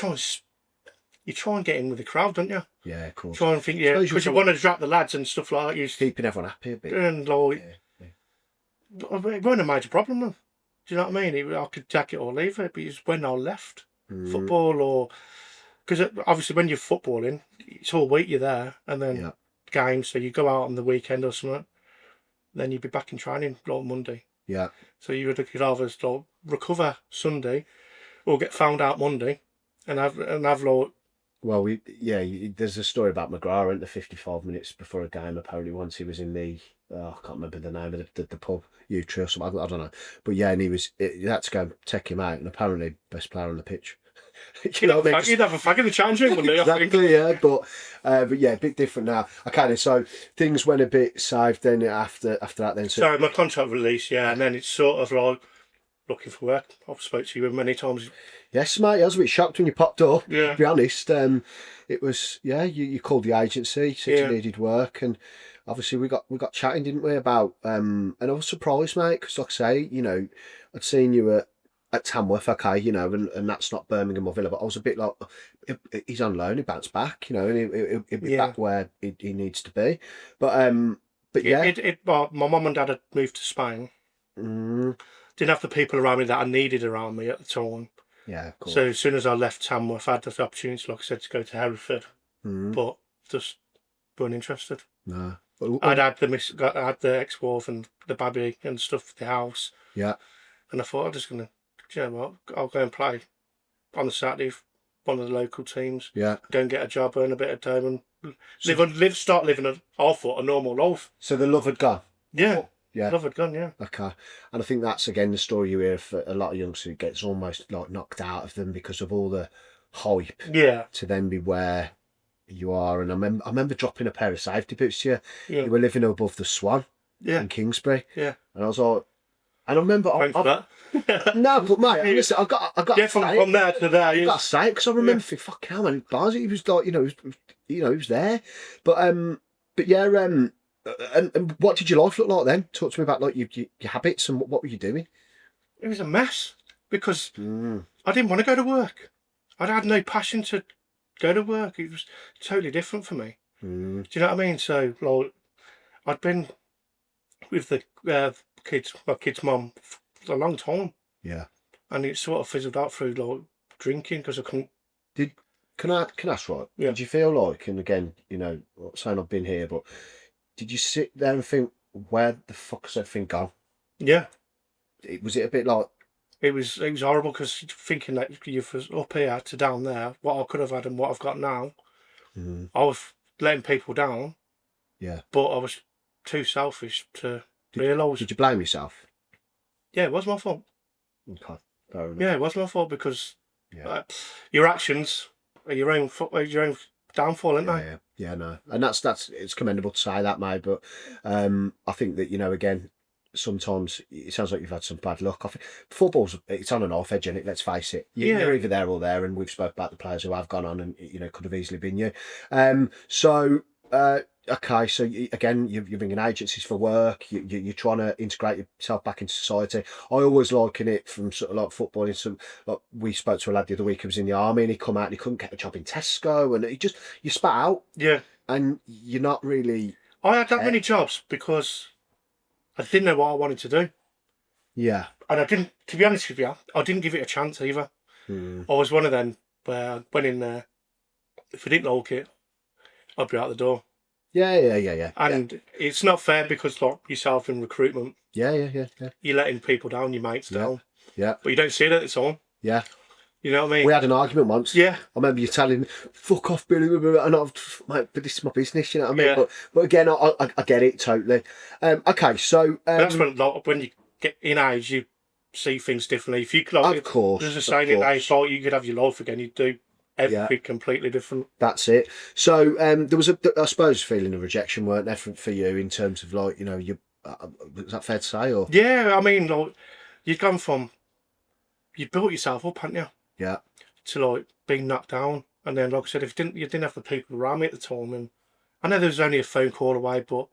try and get in with the crowd, don't you? Yeah, of course. Try and think, yeah, Suppose because you want to drop the lads and stuff like that. You Keeping everyone happy a bit. and like, Yeah. it wasn't a major problem, though. Do you know what I mean? I could take it or leave it, but it's when I left football or... Because obviously when you're footballing, it's all week you're there, and then games, so you go out on the weekend or something, then you'd be back in training like Monday. Yeah. So you could either like, recover Sunday or get found out Monday and have like... Well, there's a story about McGrath, in the 55 minutes before a game, apparently once he was in the... I can't remember the name of the pub, Utri or something, I don't know. But yeah, and you had to go and take him out, and apparently best player on the pitch. You'd have a fag in the change room one day, exactly, yeah, but yeah, a bit different now. Okay, so things went a bit south then after that then. So my contract released, yeah, and then it's sort of like looking for work. I've spoke to you many times. Yes, mate, I was a bit shocked when you popped up, yeah. To be honest. It was, yeah, you called the agency, said you needed work, and obviously we got chatting, didn't we, about, and I was surprised, mate, because like I say, you know, I'd seen you at Tamworth, okay, you know, and that's not Birmingham or Villa, but I was a bit like, he's on loan, he bounced back, you know, and he'll be back where he needs to be. But yeah. Well, my mum and dad had moved to Spain. Didn't have the people around me that I needed around me at the time. Yeah, of course. So as soon as I left Tamworth, I had the opportunity, like I said, to go to Hereford, but just weren't interested. No. I'd had the ex-wife and the baby and stuff for the house. Yeah. And I thought, I'm just going to, you know what, I'll go and play on the Saturday for one of the local teams. Yeah. Go and get a job, earn a bit of time, and start living a normal life. So the love had gone? Yeah. Yeah. Love had gone, yeah. Okay. And I think that's, again, the story you hear for a lot of youngsters. It gets almost like knocked out of them because of all the hype. Yeah. To then be where you are. And I remember dropping a pair of safety boots to you. Yeah. You were living above the Swan in Kingsbury. Yeah. And I was like... And I remember... Thanks for that. No, but mate, listen, I got yeah, from there to there. I got to say it, because I remember thinking, fuck hell, man, he was like, he was there. But yeah, and what did your life look like then? Talk to me about like your habits and what were you doing? It was a mess because I didn't want to go to work. I had no passion to go to work. It was totally different for me. Do you know what I mean? So like, I'd been with the my kid's mum for a long time. Yeah. And it sort of fizzled out through like drinking because I couldn't. Can I ask, right? Yeah. Did you feel like, and again, you know, I'm not saying I've been here, but did you sit there and think, where the fuck has everything gone? Yeah. Was it a bit like... It was horrible because thinking that you was up here to down there, what I could have had and what I've got now, I was letting people down. Yeah. But I was too selfish to realise. Did you blame yourself? Yeah, it was my fault. Okay, fair enough. Yeah, it was my fault because your actions are your own downfall, aren't they? Yeah, no, and that's it's commendable to say that, mate. But I think that, you know, again, sometimes it sounds like you've had some bad luck. I think it's on and off edge, isn't it? Let's face it. You're either there or there, and we've spoke about the players who have gone on, and you know, could have easily been you. So okay, so again, you're bringing agencies for work. You're trying to integrate yourself back into society. I always liken it from sort of like football. Into like we spoke to a lad the other week who was in the army, and he come out and he couldn't get a job in Tesco, and he just you spat out, Yeah. and you're not really. I had that many jobs because I didn't know what I wanted to do. Yeah. And I didn't, to be honest with you, I didn't give it a chance either. I was one of them where I went in there, if I didn't like it, I'd be out the door. Yeah. And it's not fair because, like yourself in recruitment, Yeah. you're letting people down, your mates down. Yeah. But you don't see it at the time. Yeah. You know what I mean? We had an argument once. Yeah. I remember you telling me, "Fuck off, Billy," and I've, mate, but this is my business, you know what I mean? Yeah. But again, I get it totally. Okay, so That's when you get in age, you see things differently. If you could, of course, there's a saying in age, like you could have your life again, you'd do everything completely different. That's it. So there was I suppose, feeling of rejection, weren't there, for you in terms of like, you know, you was that fair to say, or Yeah, I mean, like you've gone from you built yourself up, haven't you? yeah, To like being knocked down, and then like I said, if you didn't have the people around me at the time, and I know there was only a phone call away, but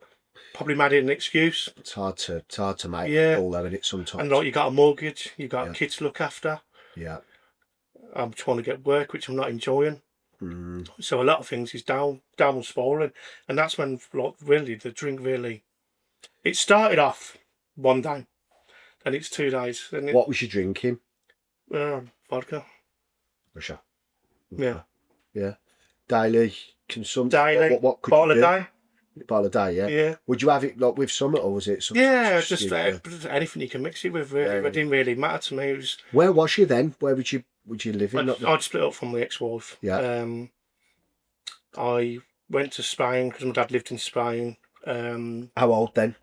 probably made it an excuse. it's hard to make all that in it sometimes. And like you got a mortgage, you got kids to look after. Yeah. I'm trying to get work, which I'm not enjoying. So a lot of things is down spiraling, and that's when like really the drink really. It started off one day, and it's 2 days. And What was you drinking? Vodka. Russia. Yeah. Daily consumption. Daily. What could bottle you do? a day. Bottle a day, yeah. Yeah. Would you have it like with something, or was it something? Yeah, just anything you can mix it with. Really, it didn't really matter to me. It was. Where was you then? Where would you live in? I'd split up from my ex-wife. Yeah. I went to Spain because my dad lived in Spain. How old then?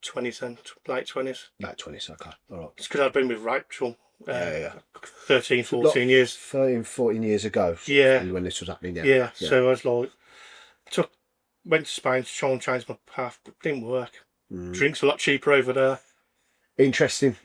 20s and late 20s. Late 20s, okay. All right. It's because I'd been with Rachel. 13, So 14 years. 13, 14 years ago. Yeah. When this was happening, Yeah. So I was like, went to Spain to try and change my path, but it didn't work. Drinks a lot cheaper over there. Interesting.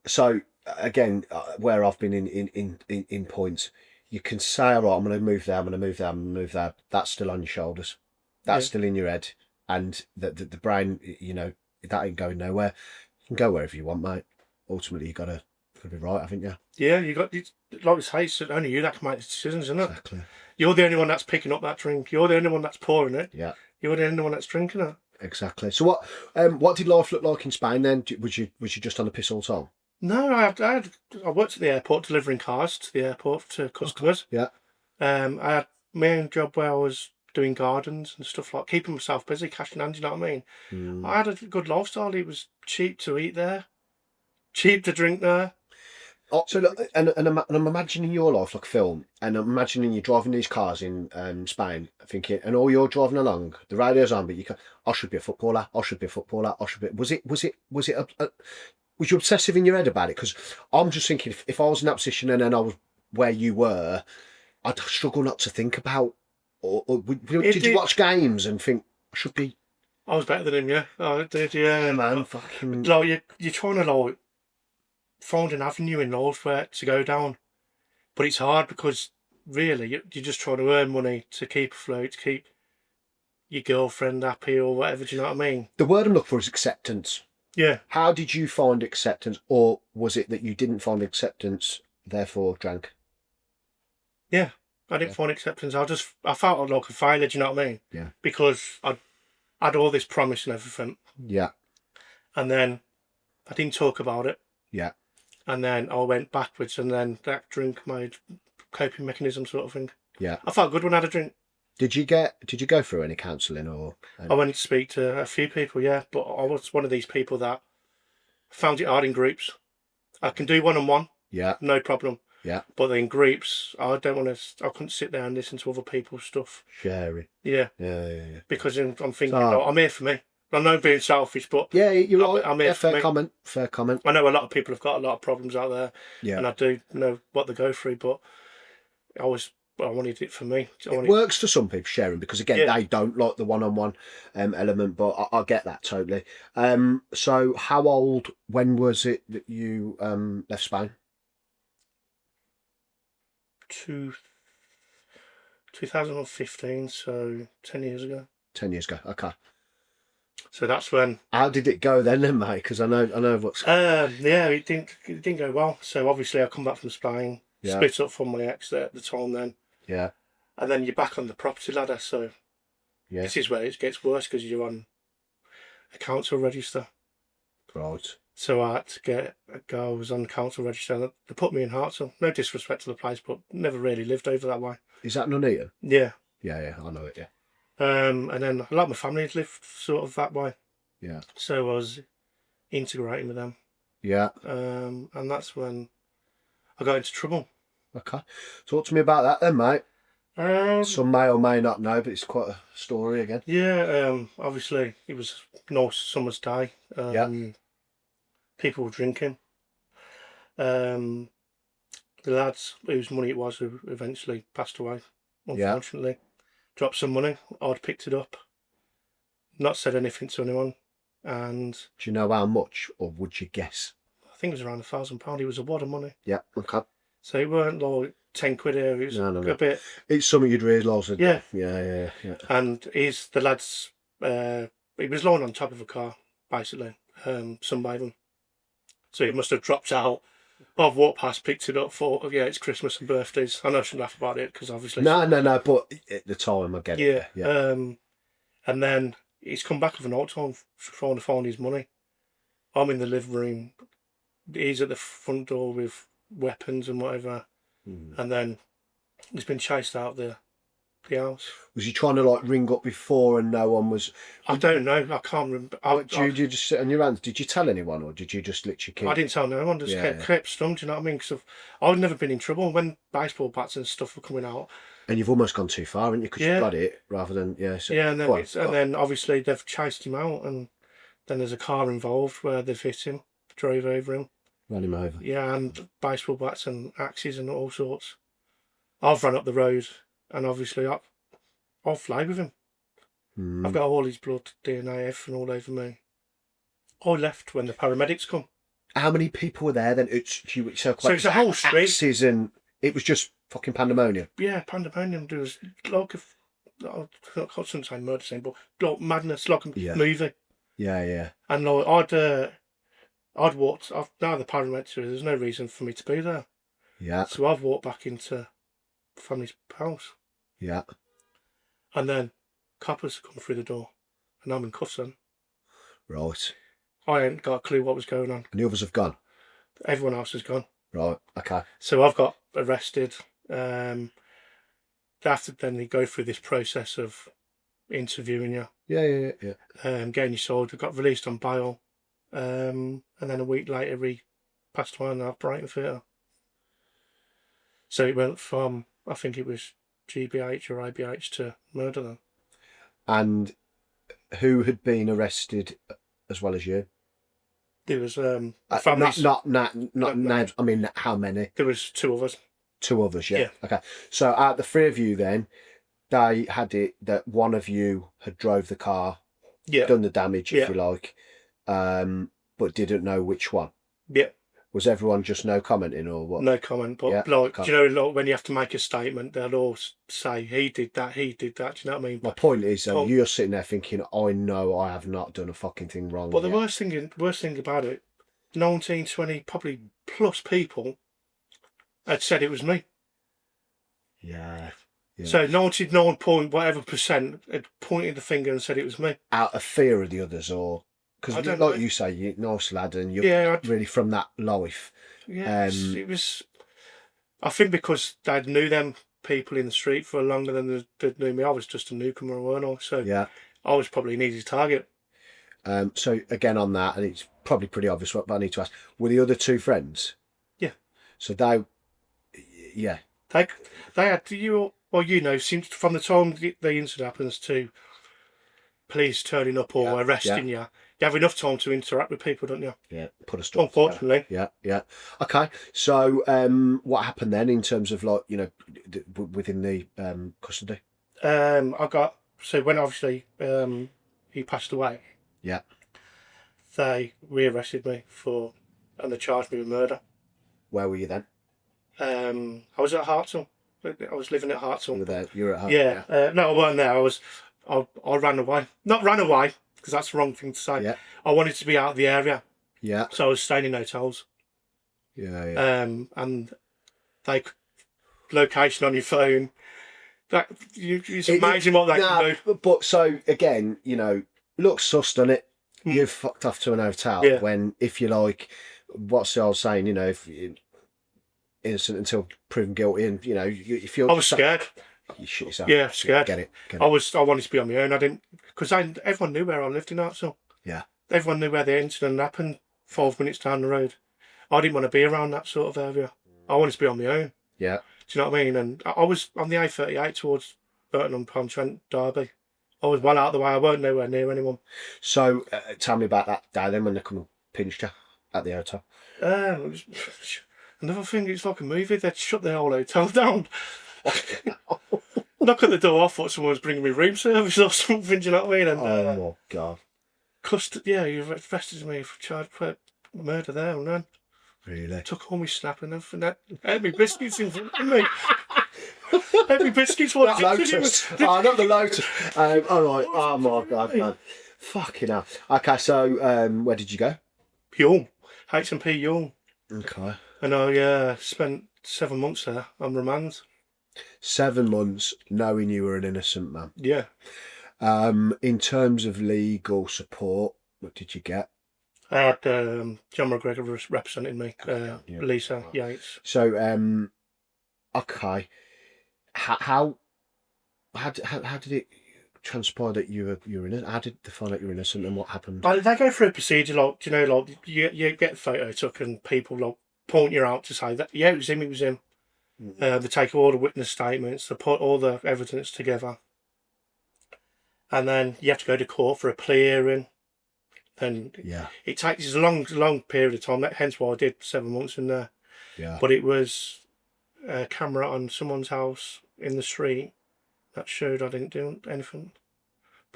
So again, where I've been in points, you can say, all right, I'm going to move there, I'm going to move there, I'm going to move there. That's still on your shoulders. That's still in your head. And the brain, you know, that ain't going nowhere. You can go wherever you want, mate. Ultimately, you got to be right, haven't you? Yeah, like I say, it's only you that can make the decisions, isn't it? Exactly. You're the only one that's picking up that drink. You're the only one that's pouring it. Yeah. You're the only one that's drinking it. Exactly. So what did life look like in Spain then? Was you just on the piss all the time? No, I worked at the airport delivering cars to the airport to customers. Yeah. I had my own job where I was doing gardens and stuff like keeping myself busy, cash in hand. You know what I mean? I had a good lifestyle. It was cheap to eat there, cheap to drink there. Oh, so look, and I'm imagining your life like a film, and I'm imagining you driving these cars in Spain, thinking, and all you're driving along, the radio's on, but you can, I should be a footballer, I should be a footballer, I should be. Was you obsessive in your head about it? Because I'm just thinking, if I was in that position and then I was where you were, I'd struggle not to think about. Or did you watch games and think I should be? I was better than him, yeah. I did, yeah. Man, fucking. Like you're trying to like find an avenue in life where to go down, but it's hard because really you're just trying to earn money to keep afloat, to keep your girlfriend happy or whatever. Do you know what I mean? The word I'm looking for is acceptance. Yeah. How did you find acceptance, or was it that you didn't find acceptance, therefore drank? Yeah, I didn't find acceptance. I felt like a failure. Do you know what I mean? Yeah. Because I had all this promise and everything. Yeah. And then I didn't talk about it. Yeah. And then I went backwards, and then that drink made coping mechanism sort of thing. Yeah. I felt good when I had a drink. Did you go through any counselling or? I went to speak to a few people, yeah, but I was one of these people that found it hard in groups. I can do one-on-one, Yeah. no problem. Yeah. But in groups, I couldn't sit there and listen to other people's stuff. Sharing. Yeah. Yeah. Because I'm thinking, I'm here for me. I know being selfish, but Yeah, you're right. I'm here for fair me. comment. Fair comment. I know a lot of people have got a lot of problems out there, Yeah. and I do know what they go through, but I wanted it for me. It works for some people, sharing, because again, Yeah. they don't like the one-on-one element, but I get that totally. So how old, when was it that you left Spain? 2015, so 10 years ago. 10 years ago. Okay. So that's when. How did it go then, mate? Because I know what's. Yeah, it didn't go well. So obviously I come back from Spain, split up from my ex there at the time then. Yeah. And then you're back on the property ladder. So this is where it gets worse because you're on a council register. Right. So I had to I was on the council register. And they put me in Hartsell. No disrespect to the place, but never really lived over that way. Is that Nuneaton? Yeah. Yeah, I know it. Yeah. And then a lot of my family had lived sort of that way. Yeah. So I was integrating with them. Yeah. And that's when I got into trouble. Okay. Talk to me about that then, mate. Some may or may not know, but it's quite a story again. Yeah, obviously it was a nice summer's day. People were drinking. The lads whose money it was who eventually passed away, unfortunately. Dropped some money. I'd picked it up. Not said anything to anyone. And do you know how much, or would you guess? I think it was around £1,000. It was a wad of money. Yeah, okay. So it weren't like 10 quid here. It was a bit. It's something you'd realise. Yeah. Yeah. And the lads, he was lying on top of a car, basically, sunbathing. So it must have dropped out. I've walked past, picked it up, thought, yeah, it's Christmas and birthdays. I know I shouldn't laugh about it because obviously. No, but at the time I get it. Yeah. And then he's come back with an night time trying to find his money. I'm in the living room. He's at the front door with weapons and whatever. And then he's been chased out of the house. Was he trying to like ring up before and no one was? I don't know. I can't remember. Did you just sit on your hands? Did you tell anyone, or did you just literally keep? I didn't tell no one. Just kept stum. Do you know what I mean? Because I've never been in trouble when baseball bats and stuff were coming out. And you've almost gone too far, haven't you? Because you've got it rather than So, and then obviously they've chased him out, and then there's a car involved where they've hit him, drove over him, ran him over. Yeah, and baseball bats and axes and all sorts. I've run up the road, and obviously I'll fly with him. I've got all his blood, DNA, everything all over me. I left when the paramedics come. How many people were there then? So it's a whole street. Axes and it was just fucking pandemonium. Yeah, pandemonium. There was like I shouldn't say murder scene, but like madness, like a movie. Yeah. And like I'd walked. Now the paramedics, there's no reason for me to be there. Yeah. So I've walked back into family's house. Yeah. And then coppers come through the door, and I'm in cuffs then. Right. I ain't got a clue what was going on. And the others have gone? Everyone else has gone. Right, okay. So I've got arrested. After then they go through this process of interviewing you. Yeah. Getting you sold. I got released on bail. And then a week later he passed away in the operating theatre. So it went from, I think it was GBH or IBH to murder then. And who had been arrested as well as you? There was families. Not names. I mean, how many? There was two of us. Two others, yeah. Okay. So out of the three of you then, they had it that one of you had drove the car, done the damage, if you like, but didn't know which one. Yeah. Was everyone just no commenting or what? No comment, but do you know, like, when you have to make a statement, they'll all say, he did that, do you know what I mean? My point is, you're sitting there thinking, I know I have not done a fucking thing wrong. But the worst thing about it, 19, 20, probably plus people had said it was me. Yeah. So 99% had pointed the finger and said it was me. Out of fear of the others, or... Because like you say, you're a nice lad and you're really from that life. Yeah, it was... I think because they knew them people in the street for longer than they knew me. I was just a newcomer, weren't I? So I was probably an easy target. So again on that, and it's probably pretty obvious, but I need to ask, were the other two friends? Yeah. So they... Yeah. They had... since from the time the incident happens to police turning up or arresting you, you have enough time to interact with people, don't you? Yeah, put a stop. Unfortunately. Yeah. Okay, so what happened then in terms of like, within the custody? So when obviously he passed away. Yeah. They rearrested me and they charged me with murder. Where were you then? I was at Hartsell. I was living at Hartsell. You were at home. Yeah. No, I weren't there. I ran away. Not ran away, because that's the wrong thing to say. Yeah. I wanted to be out of the area. Yeah. So I was staying in hotels. Yeah. And they location on your phone. It's amazing what they can do. But so again, looks sus, doesn't it? You've fucked off to an hotel when, if you like, what's the old saying? If you're innocent until proven guilty, and if you're, I was scared. You shit yourself. Yeah, scared. Get it. I wanted to be on my own. I didn't, because everyone knew where I lived in Hartsell. Yeah. Everyone knew where the incident happened. 5 minutes down the road. I didn't want to be around that sort of area. I wanted to be on my own. Yeah. Do you know what I mean? And I was on the A38 towards Burton-upon-Trent, Derby. I was well out of the way. I weren't nowhere near anyone. So, tell me about that day then when they come and pinched you at the hotel. Another thing, it's like a movie. They'd shut the whole hotel down. Knock at the door. I thought someone was bringing me room service or something. Do you know what I mean? And, oh my God. You arrested me for charge for murder there and then. Really? Took all my snap and everything. Had me biscuits in front of me. Had me biscuits. Not Lotus. Not the Lotus. All right. Oh my God, man. Fucking hell. Okay, so where did you go? Hewell. HMP Hewell. Okay. And I spent 7 months there on remand. 7 months knowing you were an innocent man. Yeah. In terms of legal support, what did you get? I had John McGregor representing me, Lisa Yates. So, okay, how did it transpire that you were innocent? How did they find out you were innocent, and what happened? They go through a procedure, like, you get a photo took and people point you out to say that it was him. Mm-hmm. They take all the witness statements, they put all the evidence together, and then you have to go to court for a plea hearing. And it takes a long period of time. Hence why I did 7 months in there. Yeah. But it was a camera on someone's house in the street that showed I didn't do anything.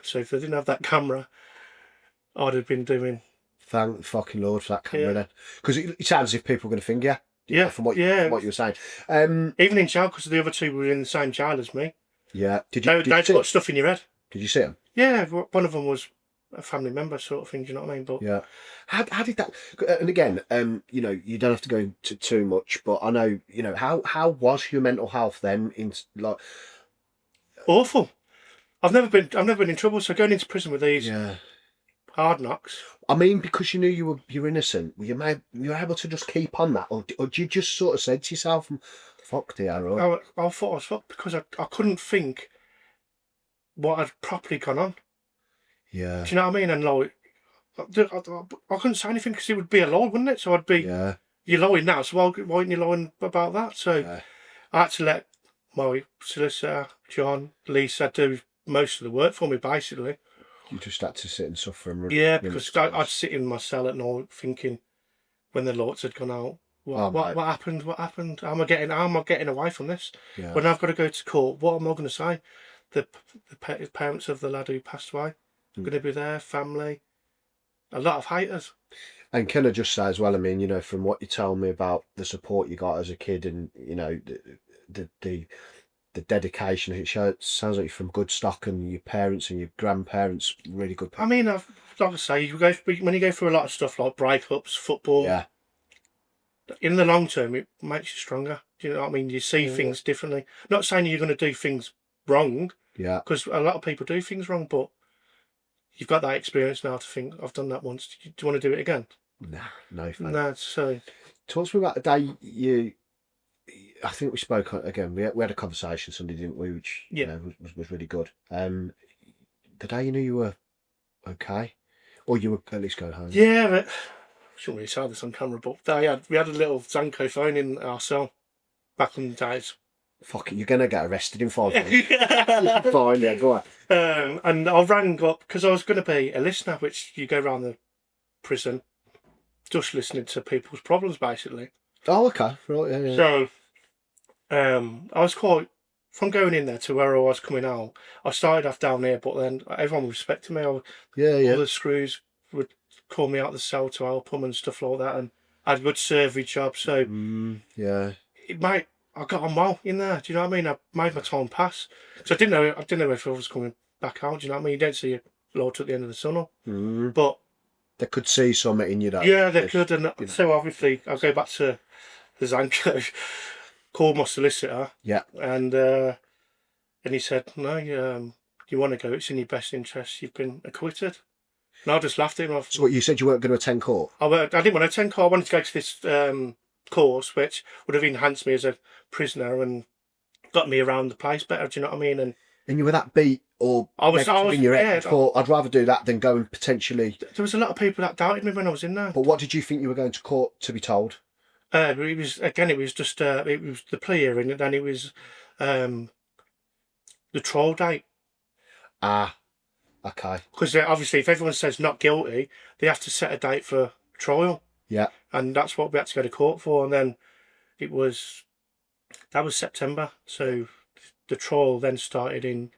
So if they didn't have that camera, I'd have been doing. Thank the fucking Lord for that camera then, because it sounds as if people were going to finger you. Yeah. From what you were saying. Even in jail, because the other two were in the same jail as me. Yeah. Did you? They put stuff in your head. Did you see them? Yeah. One of them was a family member sort of thing, do you know what I mean? But yeah, how did that? And again, you don't have to go into too much, but I know, how was your mental health then? Awful. I've never been in trouble, so going into prison with these hard knocks. I mean, because you knew you were innocent, you were able to just keep on that, or did you just sort of said to yourself, "Fuck the arrow"? I thought I was fucked because I couldn't think what had properly gone on. Yeah. Do you know what I mean? And I couldn't say anything because it would be a lie, wouldn't it? So I'd be, you're lying now, so why aren't you lying about that? So I had to let my solicitor, John, Lisa, do most of the work for me, basically. You just had to sit and suffer and because I'd sit in my cell at night thinking, when the lights had gone out, what happened? What happened? How am I getting away from this? Yeah. When I've got to go to court, what am I going to say? The parents of the lad who passed away going to be there, family, a lot of haters. And can I just say as well, I mean, from what you tell me about the support you got as a kid, and the dedication, it sounds like you're from good stock, and your parents and your grandparents really good. I mean, like I say, when you go through a lot of stuff like breakups, football. Yeah. In the long term, it makes you stronger. Do you know what I mean? You see things differently. Not saying you're going to do things wrong. Yeah. Because a lot of people do things wrong, but you've got that experience now to think, I've done that once. Do you want to do it again? No. No, so. Talk to me about the day I think we spoke again. We had a conversation Sunday, didn't we? Which was really good. The day you knew you were okay, or you were at least going home. Yeah, but I shouldn't really say this on camera, but we had a little Zanko phone in our cell back in the days. Fuck it, you're gonna get arrested in 5 minutes. Fine, yeah, go on. And I rang up because I was going to be a listener, which you go around the prison, just listening to people's problems, basically. Oh, okay, right, yeah. So, I was quite, from going in there to where I was coming out, I started off down here, but then everyone respected me. All the screws would call me out of the cell to help them and stuff like that, and I had a good survey job, so yeah. it might I got on well in there. Do you know what I mean? I made my time pass. So I didn't know if I was coming back out. Do you know what I mean? You don't see a light at the end of the tunnel. Mm. But They could see something in you, though. yeah, they could. And so obviously, I'll go back to the Zanko. Called my solicitor. Yeah. And he said, no, you want to go? It's in your best interest. You've been acquitted. And I just laughed at him. So what, you said you weren't going to attend court? I didn't want to attend court. I wanted to go to this course, which would have enhanced me as a prisoner and got me around the place better. Do you know what I mean? And you were that beat or I was in your head? yeah, Thought I'd rather do that than go and potentially. There was a lot of people that doubted me when I was in there. But what did you think you were going to court to be told? It was just it was the plea hearing, and then it was the trial date. Ah, okay. Because obviously, if everyone says not guilty, they have to set a date for trial. Yeah. And that's what we had to go to court for. And then that was September. So the trial then started in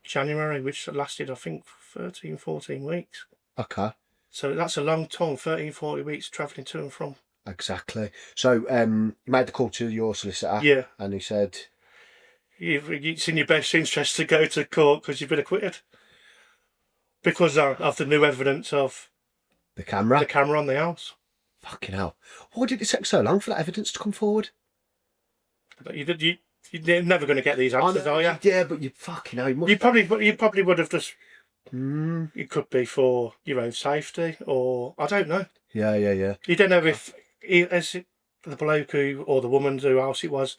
January, which lasted, I think, 13, 14 weeks. Okay. So that's a long time, 13, 14 weeks travelling to and from. Exactly. So you made the call to your solicitor. Yeah. And he said, it's in your best interest to go to court because you've been acquitted. Because of the new evidence of the camera on the house. Fucking hell. Why did it take so long for that evidence to come forward? You're never going to get these answers, are you? Yeah, but you fucking hell. You probably would have just... It could be for your own safety, or... I don't know. Yeah. You don't know if... Is it the bloke or the woman who else it was,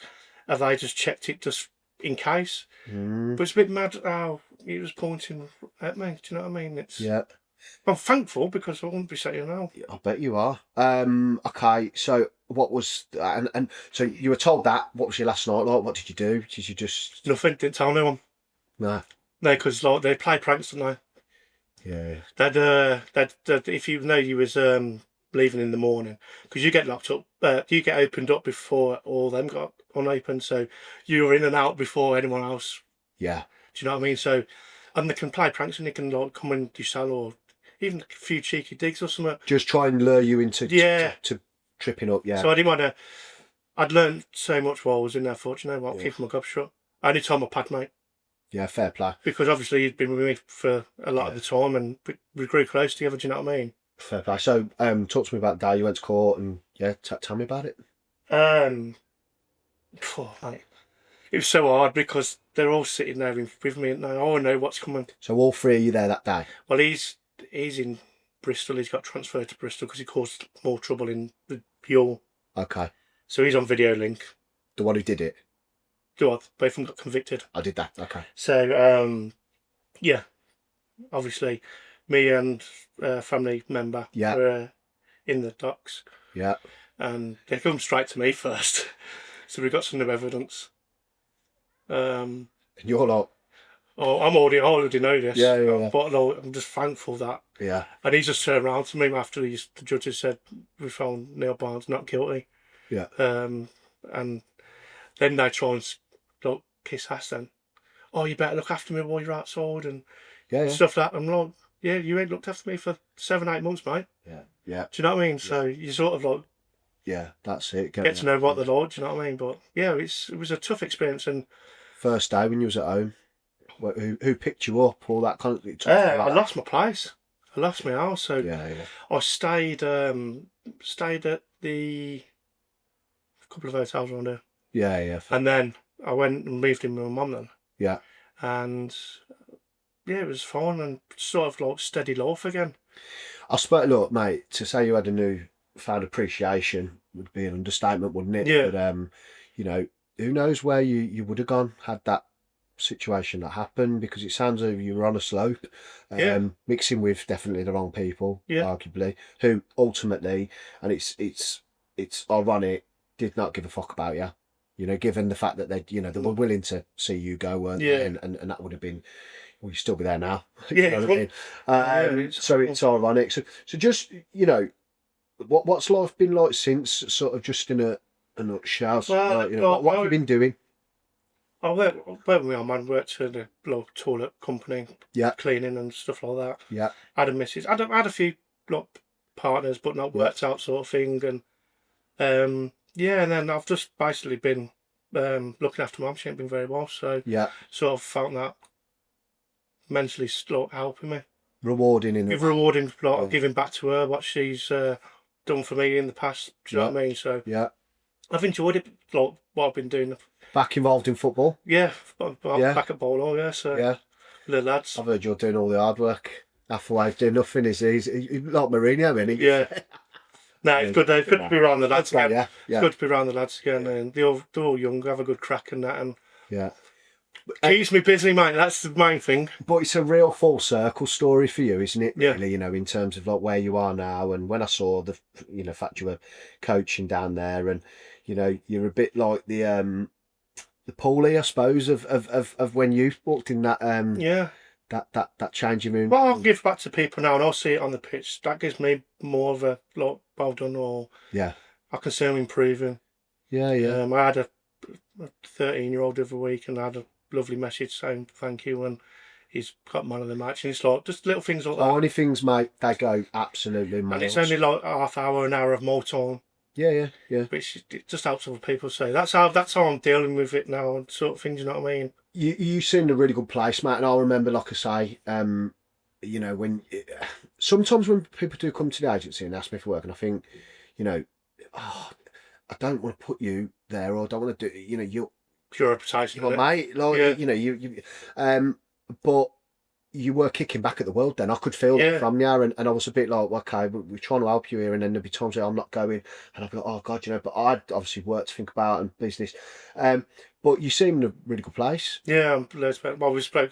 have they just checked it just in case? But it's a bit mad how he was pointing at me. Do you know what I mean? Yeah. I'm thankful because I wouldn't be saying no. I bet you are. Okay, so what was... And so you were told that. What was your last night like? What did you do? Did you just... Nothing. Didn't tell no one. No. No, because like, they play pranks, don't they? Yeah. That if you know you was leaving in the morning, because you get locked up, you get opened up before all them got unopened, so you were in and out before anyone else. Yeah. Do you know what I mean? So, and they can play pranks and they can like come in your cell or even a few cheeky digs or something. Just try and lure you into to tripping up, yeah. So I didn't want to... I'd learned so much while I was in there, fortunately, while keeping my gob shut. I only told my pad mate. Yeah, fair play. Because obviously he'd been with me for a lot of the time and we grew close together, do you know what I mean? Fair play. So, talk to me about the day you went to court and, tell me about it. Mate, it was so hard because they're all sitting there with me and they all know what's coming. So all three of you there that day? Well, he's in Bristol. He's got transferred to Bristol because he caused more trouble in the Hewell. Okay. So he's on video link. The one who did it? Both of them got convicted. I did that, okay. So, yeah, obviously me and a family member were in the docks. Yeah. And they come straight to me first. So we got some new evidence. And you're like... Oh, I already know this. Yeah. But no, I'm just thankful that. Yeah. And he just turned around to me after the judges said we found Neil Barnes not guilty. Yeah. And then they try and kiss ass then. Oh, you better look after me while you're outside and stuff like that. I'm like, yeah, you ain't looked after me for 7-8 months, mate. Yeah. Do you know what I mean? So you sort of like... Yeah, that's it. Get to know what they're like, do you know what I mean? But yeah, it was a tough experience. And first day when you was at home, who picked you up? All that kind of... I lost my place. I lost my house. So I stayed at the couple of hotels around there. Yeah. And then I went and moved in with my mum then. Yeah. And yeah, it was fun and sort of like steady life again. I suppose, look, mate, to say you had a newfound appreciation would be an understatement, wouldn't it? Yeah. But who knows where you would have gone had that situation that happened, because it sounds as if you were on a slope, mixing with definitely the wrong people, arguably, who ultimately, and it's ironic, did not give a fuck about you. Given the fact that they were willing to see you go, weren't they? And that would have been, well, you'd still be there now. Yeah. So it's ironic. So just, what's life been like since, sort of just in a nutshell? Well, what have you been doing? I worked with my man, worked at a little toilet company, cleaning and stuff like that. Yeah. I had a missus. I had a few partners, but not worked out sort of thing. And and then I've just basically been looking after mum. She ain't been very well, so Yeah. sort of found that mentally helping me. Rewarding in it. Rewarding, like, Yeah. giving back to her what she's done for me in the past. Do you know what I mean? So Yeah. I've enjoyed it, like what I've been doing. Back involved in football. Yeah, Yeah. back at Bolo, yeah. So Yeah. the lads. I've heard you're doing all the hard work. Halfway doing nothing, is he? He's like Mourinho, isn't he? Yeah. No, it's good. It's good to be around the lads again. Yeah. It's good to be around the lads again, and they're all young. Have a good crack and that, and Yeah. keeps me busy, mate. That's the main thing. But it's a real full circle story for you, isn't it? Yeah. Really, you know, in terms of like where you are now, and when I saw the, fact you were coaching down there, and you're a bit like the Paulie, I suppose, of when you walked in that Yeah. that changing room. Well, I'll give back to people now, and I'll see it on the pitch. That gives me more of a like, well done, or Yeah. I can see I'm improving. Yeah. I had a 13-year-old the other week, and I had a lovely message saying thank you, and he's got man of the match, and it's like just little things like that. Only things, mate, they go absolutely miles. And it's only like half hour, an hour of more time. Yeah. Which it just helps other people say that's how I'm dealing with it now, and sort of things. You know what I mean? You seemed a really good place, mate, and I remember, like I say, when sometimes when people do come to the agency and ask me for work, and I think, I don't want to put you there, or I don't want to do, you're Pure reputation, well, mate, like you, but you were kicking back at the world. Then I could feel it from you, and I was a bit like, okay, we're trying to help you here, and then there'd be times where I'm not going, and I'd be like, oh God, but I'd obviously work to think about and business, but you seem in a really good place. Yeah, well, we spoke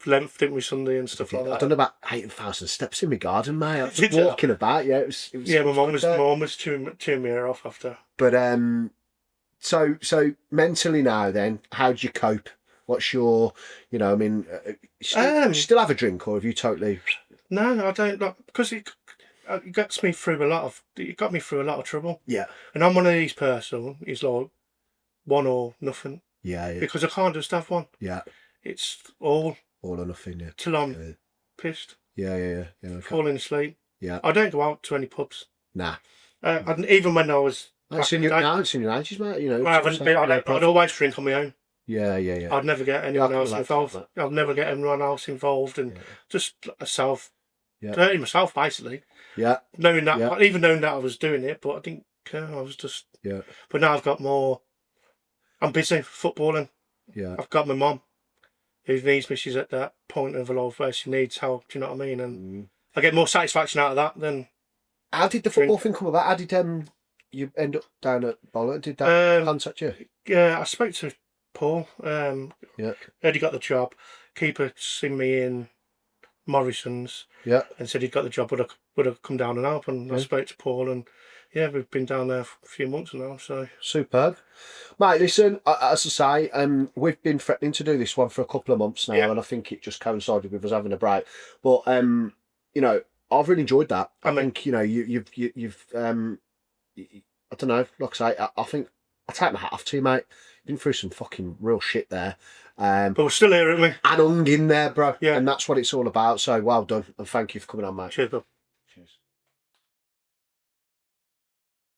length, didn't we, Sunday and stuff like that. I've done about 8,000 steps in my garden, mate. I was just walking about. Yeah, it was. Yeah, my mum was chewing me ear off after. But so mentally now, then, how do you cope? What's your, still have a drink, or have you totally? No, I don't, because it got me through a lot of trouble. Yeah. And I'm one of these person. It's like one or nothing. Yeah. Because I can't just have one. Yeah. It's all or nothing. Yeah. Till I'm pissed. Yeah. Falling asleep. Yeah. I don't go out to any pubs. Nah. And even when I was. It's in your ages, mate. I haven't been. I'd always drink on my own. Yeah. I'd never get anyone else involved. I'd never get anyone else involved, and just hurting myself basically. Yeah. Knowing that, even knowing that I was doing it, but I didn't care. I was just. Yeah. But now I've got more. I'm busy footballing. Yeah. I've got my mum, who needs me. She's at that point of her life where she needs help. Do you know what I mean? And I get more satisfaction out of that than. How did the football thing come about? How did you end up down at Bolton? Did that contact you? Yeah, I spoke to Paul. Yeah. Heard he got the job. Keeper seen me in Morrison's. Yeah. And said he'd got the job, would have come down and help. And I spoke to Paul, and we've been down there for a few months now. So superb, mate. Listen, as I say, we've been threatening to do this one for a couple of months now, and I think it just coincided with us having a break. But I've really enjoyed that. I think you've I don't know. Like I say, I think I take my hat off to you, mate. You've been through some fucking real shit there. But we're still here, aren't we? And hung in there, bro. Yeah. And that's what it's all about. So well done, and thank you for coming on, mate. Cheers, Bill. Cheers.